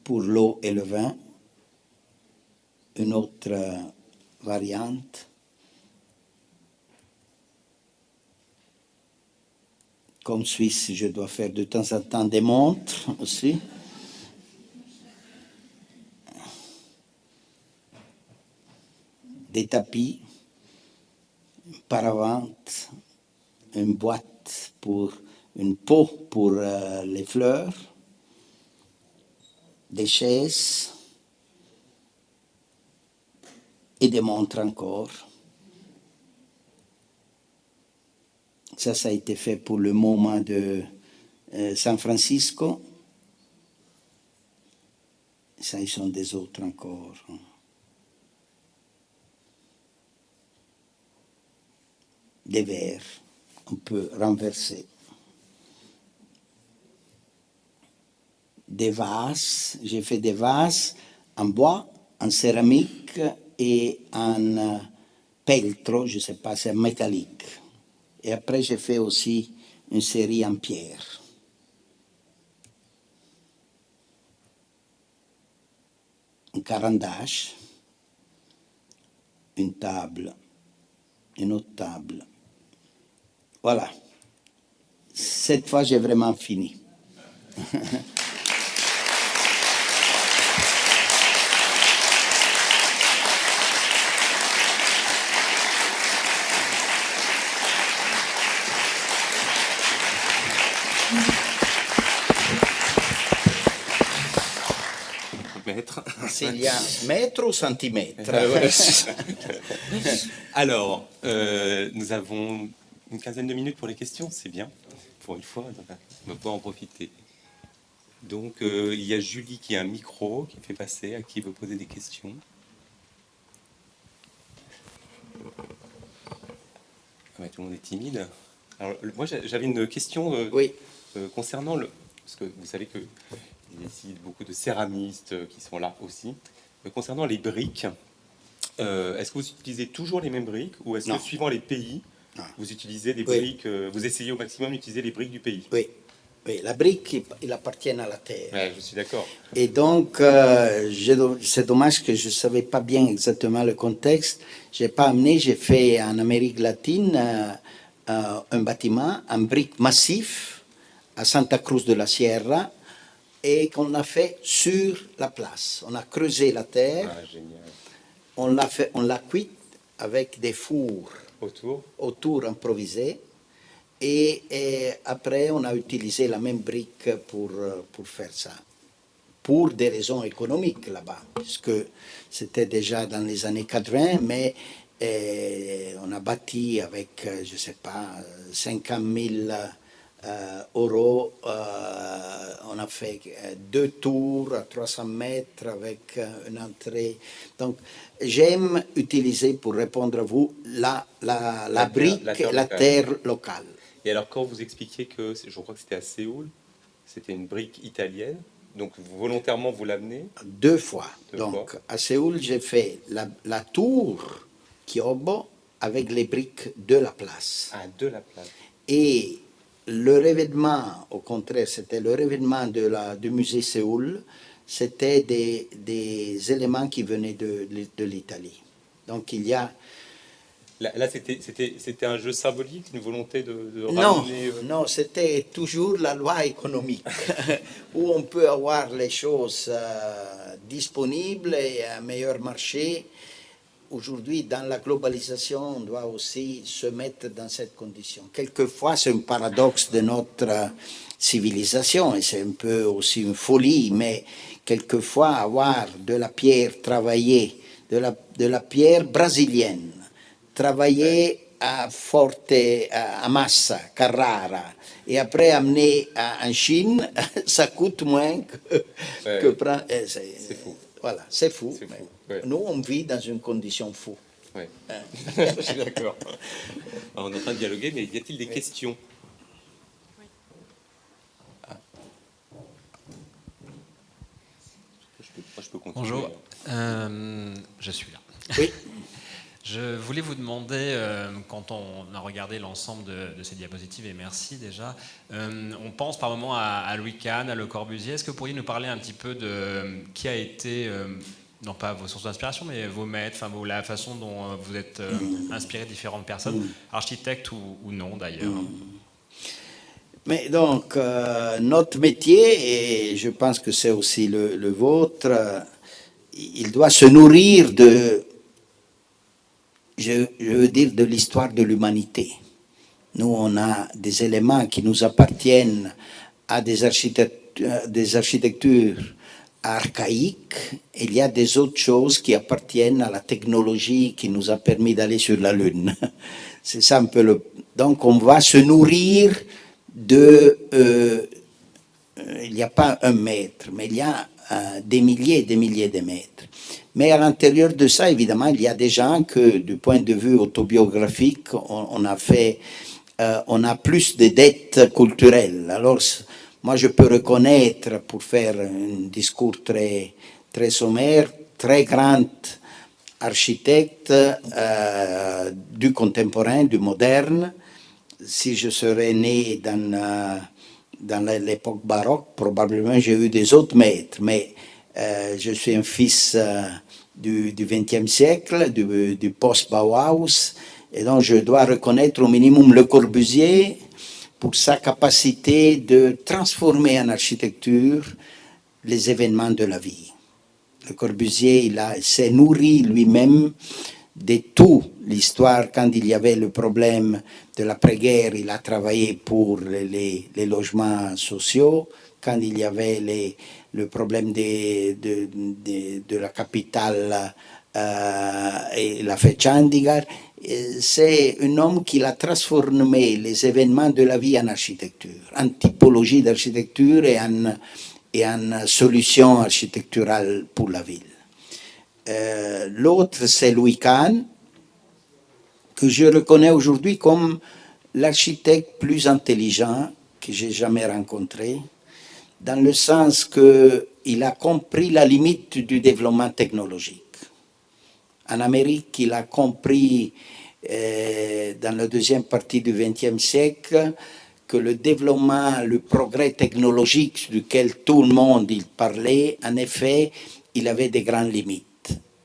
S2: pour l'eau et le vin. Une autre variante. Comme Suisse, je dois faire de temps en temps des montres aussi. Des tapis, une paravente, une boîte une pot pour les fleurs, des chaises et des montres encore. Ça a été fait pour le moment de San Francisco. Ça, ils sont des autres encore. Des verres, on peut renverser. Des vases, j'ai fait des vases en bois, en céramique et en pelletro, je ne sais pas, c'est métallique. Et après, j'ai fait aussi une série en pierre. Un carandache, une table, une autre table. Voilà. Cette fois, j'ai vraiment fini.
S1: Mètre.
S2: S'il y a mètre ou centimètre.
S1: Alors, nous avons une quinzaine de minutes pour les questions, c'est bien. Pour une fois, on va pouvoir en profiter. Donc, il y a Julie qui a un micro qui fait passer à qui veut poser des questions. Ah ouais, tout le monde est timide. Alors, moi, j'avais une question
S2: Oui.
S1: concernant parce que vous savez qu'il y a ici beaucoup de céramistes qui sont là aussi. Concernant les briques, est-ce que vous utilisez toujours les mêmes briques ou est-ce
S2: Non.
S1: que suivant les pays,
S2: Non.
S1: vous utilisez des
S2: Oui.
S1: briques, vous essayez au maximum d'utiliser les briques du pays?
S2: Oui. Oui, la brique, il appartient à la terre.
S1: Ouais, je suis d'accord.
S2: Et donc, c'est dommage que je ne savais pas bien exactement le contexte. Je n'ai pas amené, j'ai fait en Amérique latine un bâtiment en briques massif à Santa Cruz de la Sierra et qu'on a fait sur la place. On a creusé la terre,
S1: Ah, génial.
S2: on l'a cuite avec des fours
S1: Autour
S2: improvisés. Et après, on a utilisé la même brique pour faire ça. Pour des raisons économiques là-bas, puisque c'était déjà dans les années 80, mais on a bâti avec, je ne sais pas, 50 000 euros. On a fait 2 tours à 300 mètres avec une entrée. Donc, j'aime utiliser, pour répondre à vous, la brique, la terre locale.
S1: Et alors, quand vous expliquiez que, je crois que c'était à Séoul, c'était une brique italienne, donc volontairement vous l'amenez?
S2: 2 fois.
S1: Deux
S2: Donc,
S1: fois.
S2: à Séoul, j'ai fait la tour Kyobo avec les briques de la place.
S1: Ah, de la place.
S2: Et le revêtement, au contraire, c'était le revêtement du musée Séoul, c'était des éléments qui venaient de l'Italie. Donc, il y a...
S1: Là, c'était un jeu symbolique, une volonté de
S2: Non,
S1: ramener...
S2: non, c'était toujours la loi économique, où on peut avoir les choses disponibles et à un meilleur marché. Aujourd'hui, dans la globalisation, on doit aussi se mettre dans cette condition. Quelquefois, c'est un paradoxe de notre civilisation et c'est un peu aussi une folie, mais quelquefois, avoir de la pierre travaillée, de la pierre brésilienne, travaillée à Forte, à Massa, Carrara, et après amener en Chine, ça coûte moins que prendre.
S1: C'est fou.
S2: Voilà, c'est fou.
S1: C'est fou, ouais.
S2: Nous, on vit dans une condition fou.
S1: Ouais. Je suis d'accord. On est en train de dialoguer, mais y a-t-il des questions? Ah. Je peux continuer.
S3: Bonjour, je suis là.
S2: Oui.
S3: Je voulais vous demander, quand on a regardé l'ensemble de ces diapositives, et merci déjà, on pense par moment à Louis Kahn, à Le Corbusier. Est-ce que vous pourriez nous parler un petit peu de qui a été, non pas vos sources d'inspiration, mais vos maîtres, enfin la façon dont vous êtes inspiré de différentes personnes, architectes ou non d'ailleurs?
S2: Mais donc, notre métier, et je pense que c'est aussi le vôtre, il doit se nourrir je veux dire, de l'histoire de l'humanité. Nous, on a des éléments qui nous appartiennent à des architectures archaïques. Et il y a des autres choses qui appartiennent à la technologie qui nous a permis d'aller sur la Lune. C'est ça un peu le... Donc, on va se nourrir de... il n'y a pas un maître, mais il y a des milliers et des milliers de maîtres. Mais à l'intérieur de ça, évidemment, il y a des gens que, du point de vue autobiographique, on a plus de dettes culturelles. Alors, moi, je peux reconnaître, pour faire un discours très, très sommaire, très grand architecte du contemporain, du moderne, si je serais né dans l'époque baroque, probablement j'ai eu des autres maîtres, mais je suis un fils du XXe siècle, du post-Bauhaus, et donc je dois reconnaître au minimum Le Corbusier pour sa capacité de transformer en architecture les événements de la vie. Le Corbusier, il s'est nourri lui-même de toute l'histoire. Quand il y avait le problème de l'après-guerre, il a travaillé pour les logements sociaux. Quand il y avait le problème de la capitale et la fête Chandigarh, c'est un homme qui a transformé les événements de la vie en architecture, en typologie d'architecture et en solution architecturale pour la ville. L'autre, c'est Louis Kahn, que je reconnais aujourd'hui comme l'architecte plus intelligent que j'ai jamais rencontré, dans le sens qu'il a compris la limite du développement technologique. En Amérique, il a compris dans la deuxième partie du XXe siècle que le développement, le progrès technologique duquel tout le monde il parlait, en effet, il avait des grandes limites.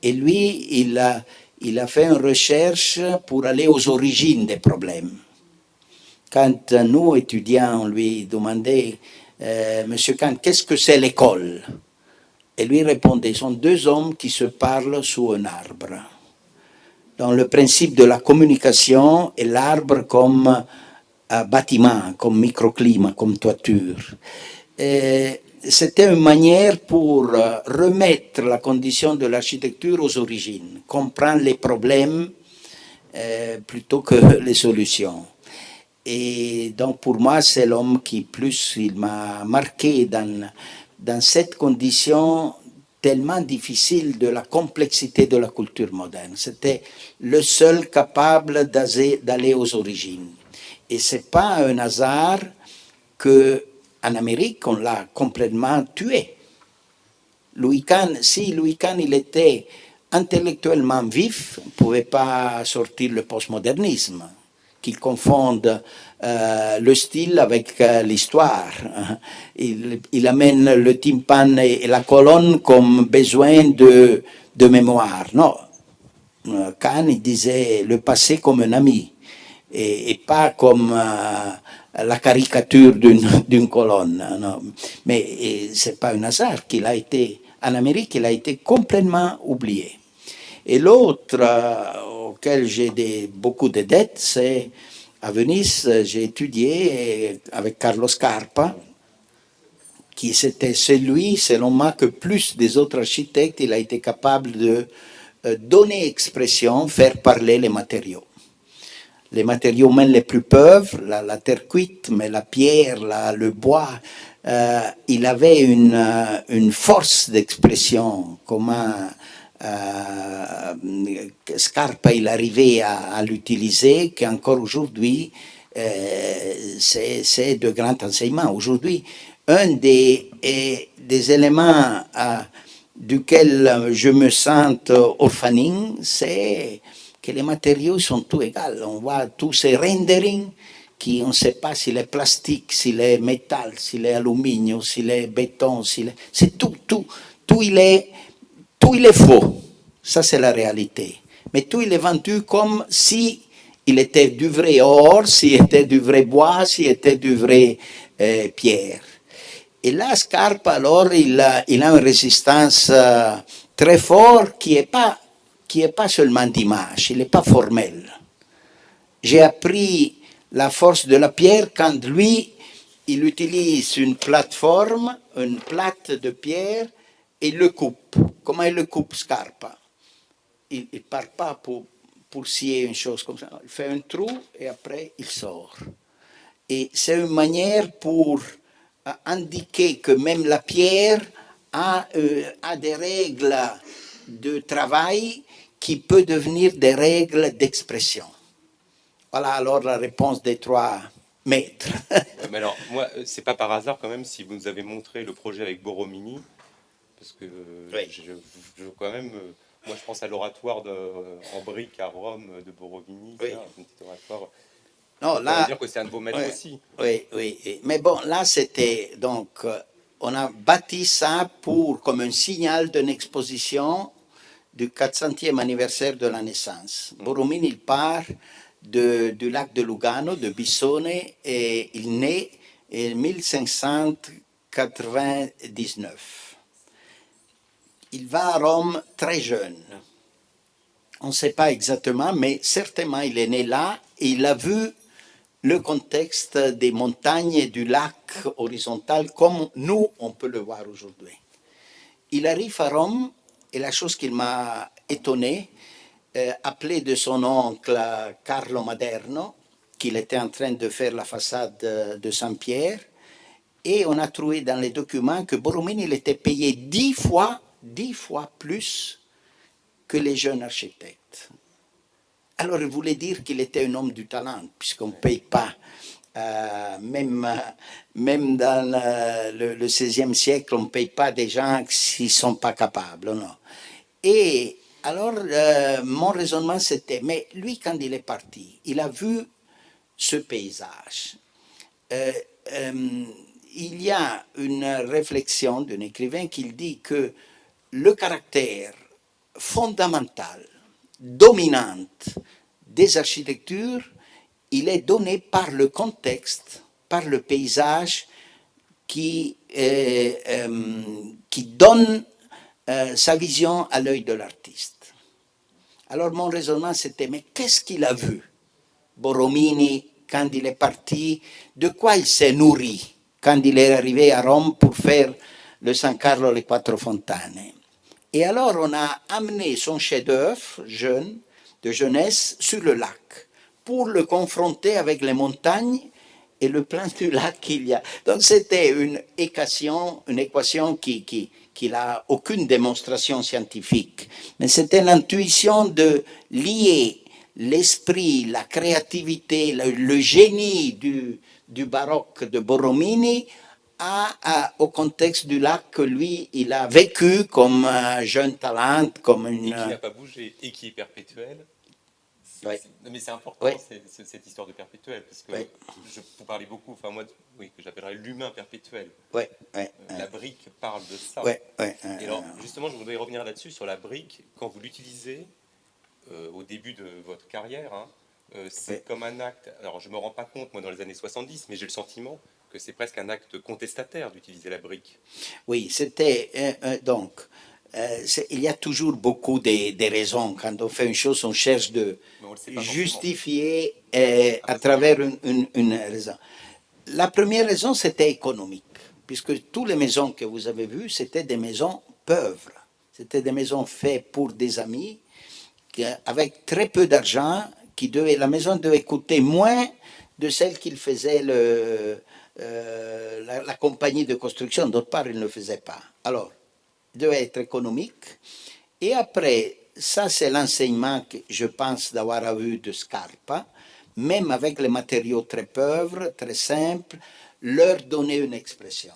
S2: Et lui, il a fait une recherche pour aller aux origines des problèmes. Quand nous, étudiants, on lui demandait, Monsieur Kant, qu'est-ce que c'est l'école? Et lui répondait, ce sont deux hommes qui se parlent sous un arbre. Dans le principe de la communication et l'arbre comme bâtiment, comme microclimat, comme toiture. C'était une manière pour remettre la condition de l'architecture aux origines, comprendre les problèmes plutôt que les solutions. Et donc pour moi, c'est l'homme qui plus il m'a marqué dans cette condition tellement difficile de la complexité de la culture moderne. C'était le seul capable d'aller aux origines. Et ce n'est pas un hasard qu'en Amérique, on l'a complètement tué. Louis Kahn, si Louis Kahn il était intellectuellement vif, on ne pouvait pas sortir le postmodernisme, qui confonde le style avec l'histoire. Il amène le tympan et la colonne comme besoin de mémoire. Non, Kahn il disait le passé comme un ami et pas comme la caricature d'une colonne. Non. Mais ce n'est pas un hasard qu'il a été, en Amérique, il a été complètement oublié. Et l'autre auquel j'ai beaucoup de dettes, c'est à Venise, j'ai étudié avec Carlo Scarpa, qui c'était celui, selon moi, que plus des autres architectes, il a été capable de donner expression, faire parler les matériaux. Les matériaux même les plus pauvres, la terre cuite, mais la pierre, le bois, il avait une force d'expression. Comment Scarpa il arrivait à l'utiliser, qu'encore aujourd'hui, c'est de grands enseignements. Aujourd'hui, un des éléments duquel je me sens orpheline, c'est que les matériaux sont tous égaux. On voit tous ces renderings qui, on ne sait pas s'il est plastique, s'il est métal, s'il est aluminium, s'il est béton, c'est tout il est faux. Ça, c'est la réalité. Mais tout il est vendu comme si il était du vrai or, s'il était du vrai bois, s'il était du vrai pierre. Et là, Scarpa, alors, il a une résistance très forte qui n'est pas seulement d'image, il n'est pas formel. J'ai appris la force de la pierre quand lui, il utilise une plateforme, une plate de pierre, et il le coupe. Comment il le coupe, Scarpa? Il ne part pas pour scier une chose comme ça. Il fait un trou et après, il sort. Et c'est une manière pour indiquer que même la pierre a des règles de travail qui peuvent devenir des règles d'expression. Voilà alors la réponse des trois maîtres.
S1: Ouais, mais alors, moi, c'est pas par hasard quand même si vous nous avez montré le projet avec Borromini, parce que
S2: Oui.
S1: quand même, moi je pense à l'oratoire en briques à Rome de Borromini,
S2: Oui.
S1: ça, un petit oratoire
S2: Non,
S1: On
S2: là,
S1: va dire que c'est un de vos maîtres
S2: ouais,
S1: aussi.
S2: oui, oui, oui. Mais bon, là, c'était donc, on a bâti ça pour comme un signal d'une exposition du 400e anniversaire de la naissance. Borromini, il part du lac de Lugano, de Bissone, et il naît en 1599. Il va à Rome très jeune. On ne sait pas exactement, mais certainement il est né là et il a vu le contexte des montagnes et du lac horizontal comme nous, on peut le voir aujourd'hui. Il arrive à Rome et la chose qui m'a étonné, appelé de son oncle Carlo Maderno, qu'il était en train de faire la façade de Saint-Pierre, et on a trouvé dans les documents que Borromini il était payé 10 fois plus que les jeunes architectes. Alors il voulait dire qu'il était un homme du talent, puisqu'on ne paye pas. Même dans le XVIe siècle, on ne paye pas des gens s'ils ne sont pas capables. Non. Et alors, mon raisonnement, c'était, mais lui, quand il est parti, il a vu ce paysage. Euh, euh, il y a une réflexion d'un écrivain qui dit que le caractère fondamental, dominante des architectures, il est donné par le contexte, par le paysage qui donne sa vision à l'œil de l'artiste. Alors mon raisonnement c'était, mais qu'est-ce qu'il a vu, Borromini, quand il est parti, de quoi il s'est nourri quand il est arrivé à Rome pour faire le San Carlo les Quattro Fontane. Et alors on a amené son chef-d'œuvre jeune, de jeunesse sur le lac pour le confronter avec les montagnes et le plan du lac qu'il y a. Donc c'était une équation qui n'a aucune démonstration scientifique, mais c'était l'intuition de lier l'esprit, la créativité, le génie du baroque de Borromini au contexte du lac que lui, il a vécu comme un jeune talent, comme
S1: Et
S2: une...
S1: qui n'a pas bougé, et qui est perpétuel.
S2: Ouais.
S1: Mais c'est important,
S2: Ouais.
S1: cette histoire de perpétuel, parce que
S2: Ouais.
S1: vous parlez beaucoup, enfin moi, oui, que j'appellerais l'humain perpétuel.
S2: Ouais, ouais,
S1: La brique parle de ça.
S2: ouais, ouais,
S1: Et alors, justement, je voudrais revenir là-dessus, sur la brique, quand vous l'utilisez au début de votre carrière, hein, c'est
S2: Ouais.
S1: comme un acte, alors je ne me rends pas compte, moi, dans les années 70, mais j'ai le sentiment que c'est presque un acte contestataire d'utiliser la brique.
S2: Oui, c'était donc. Il y a toujours beaucoup de raisons. Quand on fait une chose, on cherche de
S1: Mais on ne le sait pas forcément.
S2: justifier à
S1: parce
S2: travers une raison. La première raison, c'était économique, puisque toutes les maisons que vous avez vues, c'était des maisons pauvres. C'était des maisons faites pour des amis, avec très peu d'argent, la maison devait coûter moins de celle qu'il faisait la compagnie de construction. D'autre part, il ne le faisait pas. Alors, il devait être économique. Et après, ça c'est l'enseignement que je pense d'avoir eu de Scarpa, même avec les matériaux très pauvres, très simples, leur donner une expression.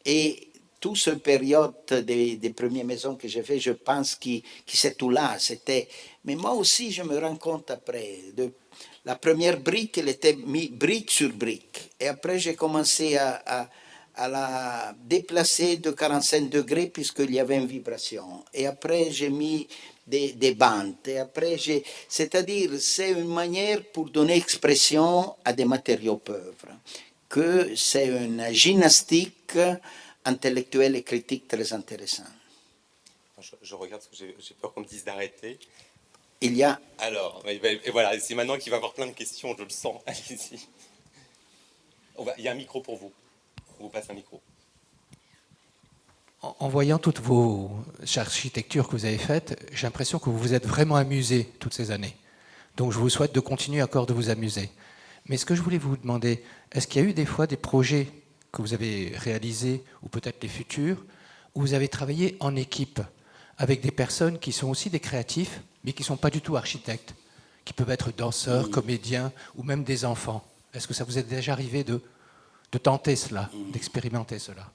S2: Et toute cette période des premières maisons que j'ai fait, je pense que c'est tout là. Mais moi aussi, je me rends compte après. La première brique, elle était mise brique sur brique. Et après, j'ai commencé à la déplacer de 45 degrés puisqu'il y avait une vibration. Et après, j'ai mis des bandes. Et après, c'est-à-dire, c'est une manière pour donner expression à des matériaux pauvres. Que c'est une gymnastique intellectuelle et critique très intéressante.
S1: Je regarde parce que j'ai peur qu'on me dise d'arrêter.
S2: Il y a...
S1: Alors, et voilà, c'est maintenant qu'il va y avoir plein de questions, je le sens. Allez-y. Il y a un micro pour vous. On vous passe un micro.
S4: En voyant toutes vos architectures que vous avez faites, j'ai l'impression que vous vous êtes vraiment amusé toutes ces années. Donc je vous souhaite de continuer encore de vous amuser. Mais ce que je voulais vous demander, est-ce qu'il y a eu des fois des projets que vous avez réalisés, ou peut-être les futurs, où vous avez travaillé en équipe, avec des personnes qui sont aussi des créatifs, mais qui ne sont pas du tout architectes, qui peuvent être danseurs, comédiens, ou même des enfants? Est-ce que ça vous est déjà arrivé de tenter cela, d'expérimenter cela?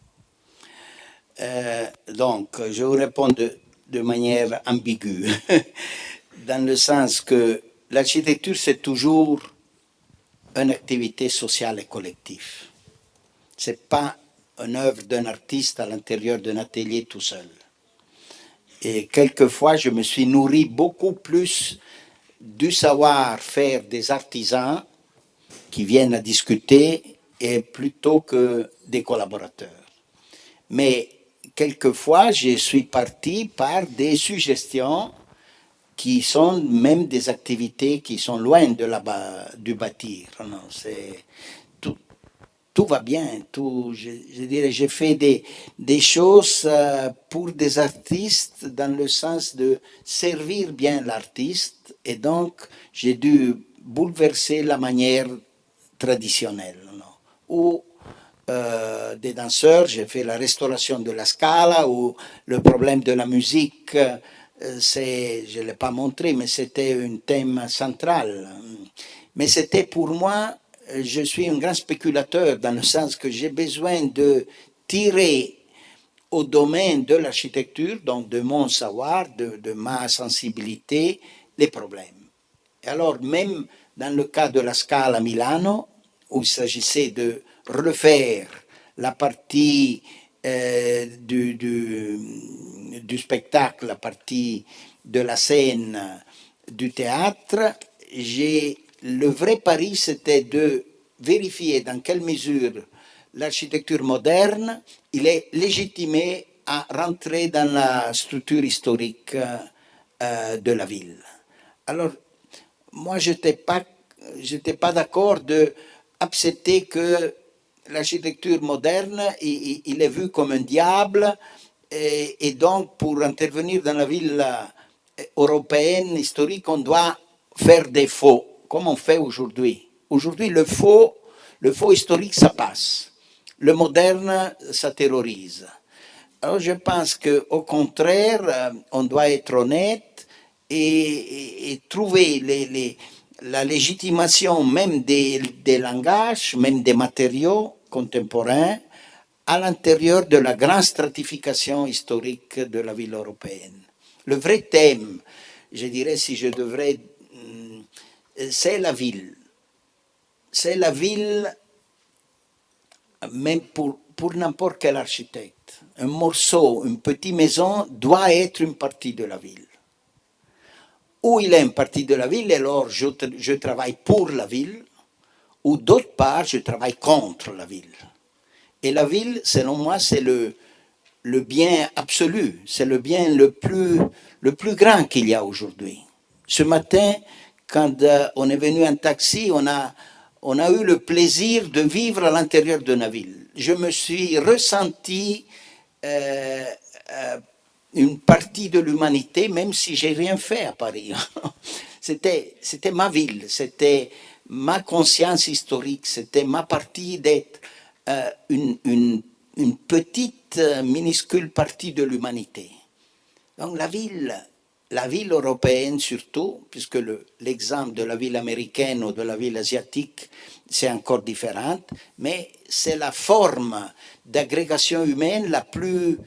S2: Donc, je vous réponds de manière ambiguë, dans le sens que l'architecture, c'est toujours une activité sociale et collective. Ce n'est pas une œuvre d'un artiste à l'intérieur d'un atelier tout seul. Et quelquefois, je me suis nourri beaucoup plus du savoir-faire des artisans qui viennent à discuter et plutôt que des collaborateurs. Mais quelquefois, je suis parti par des suggestions qui sont même des activités qui sont loin de du bâtir. Non, tout va bien. Je dirais, j'ai fait des choses pour des artistes dans le sens de servir bien l'artiste et donc j'ai dû bouleverser la manière traditionnelle. Non? Ou des danseurs, j'ai fait la restauration de la Scala où le problème de la musique, je ne l'ai pas montré, mais c'était un thème central. Mais c'était pour moi, je suis un grand spéculateur dans le sens que j'ai besoin de tirer au domaine de l'architecture, donc de mon savoir, de ma sensibilité, les problèmes. Et alors, même dans le cas de la Scala à Milano, où il s'agissait de refaire la partie du spectacle, la partie de la scène du théâtre, le vrai pari, c'était de vérifier dans quelle mesure l'architecture moderne, il est légitimé à rentrer dans la structure historique de la ville. Alors, moi, je n'étais pas d'accord d'accepter que l'architecture moderne, il est vu comme un diable, et donc pour intervenir dans la ville européenne, historique, on doit faire des faux, comme on fait aujourd'hui. Aujourd'hui, le faux historique, ça passe. Le moderne, ça terrorise. Alors je pense qu'au contraire, on doit être honnête et trouver la légitimation même des langages, même des matériaux contemporains, à l'intérieur de la grande stratification historique de la ville européenne. Le vrai thème, je dirais, si je devrais, c'est la ville. C'est la ville, même pour n'importe quel architecte. Un morceau, une petite maison doit être une partie de la ville. Ou il est une partie de la ville, alors je travaille pour la ville, ou d'autre part, je travaille contre la ville. Et la ville, selon moi, c'est le bien absolu, c'est le bien le plus grand qu'il y a aujourd'hui. Ce matin, quand on est venu en taxi, on a eu le plaisir de vivre à l'intérieur de la ville. Je me suis ressenti une partie de l'humanité, même si j'ai rien fait à Paris. C'était ma ville, c'était ma conscience historique, c'était ma partie d'être une petite, minuscule partie de l'humanité. Donc la ville européenne surtout, puisque l'exemple de la ville américaine ou de la ville asiatique, c'est encore différent, mais c'est la forme d'agrégation humaine la plus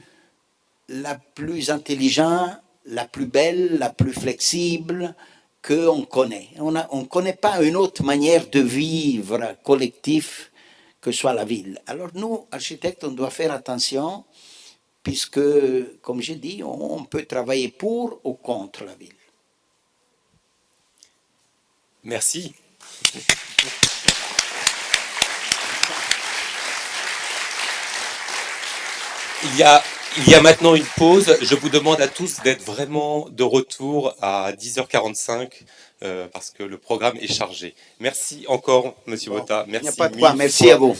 S2: intelligente, la plus belle, la plus flexible qu'on connaît. On ne connaît pas une autre manière de vivre collectif que soit la ville. Alors nous, architectes, on doit faire attention puisque, comme j'ai dit, on peut travailler pour ou contre la ville.
S1: Merci. Il y a maintenant une pause. Je vous demande à tous d'être vraiment de retour à 10h45 parce que le programme est chargé. Merci encore, Monsieur Botta. Merci.
S2: Il n'y a pas de quoi. Merci à vous.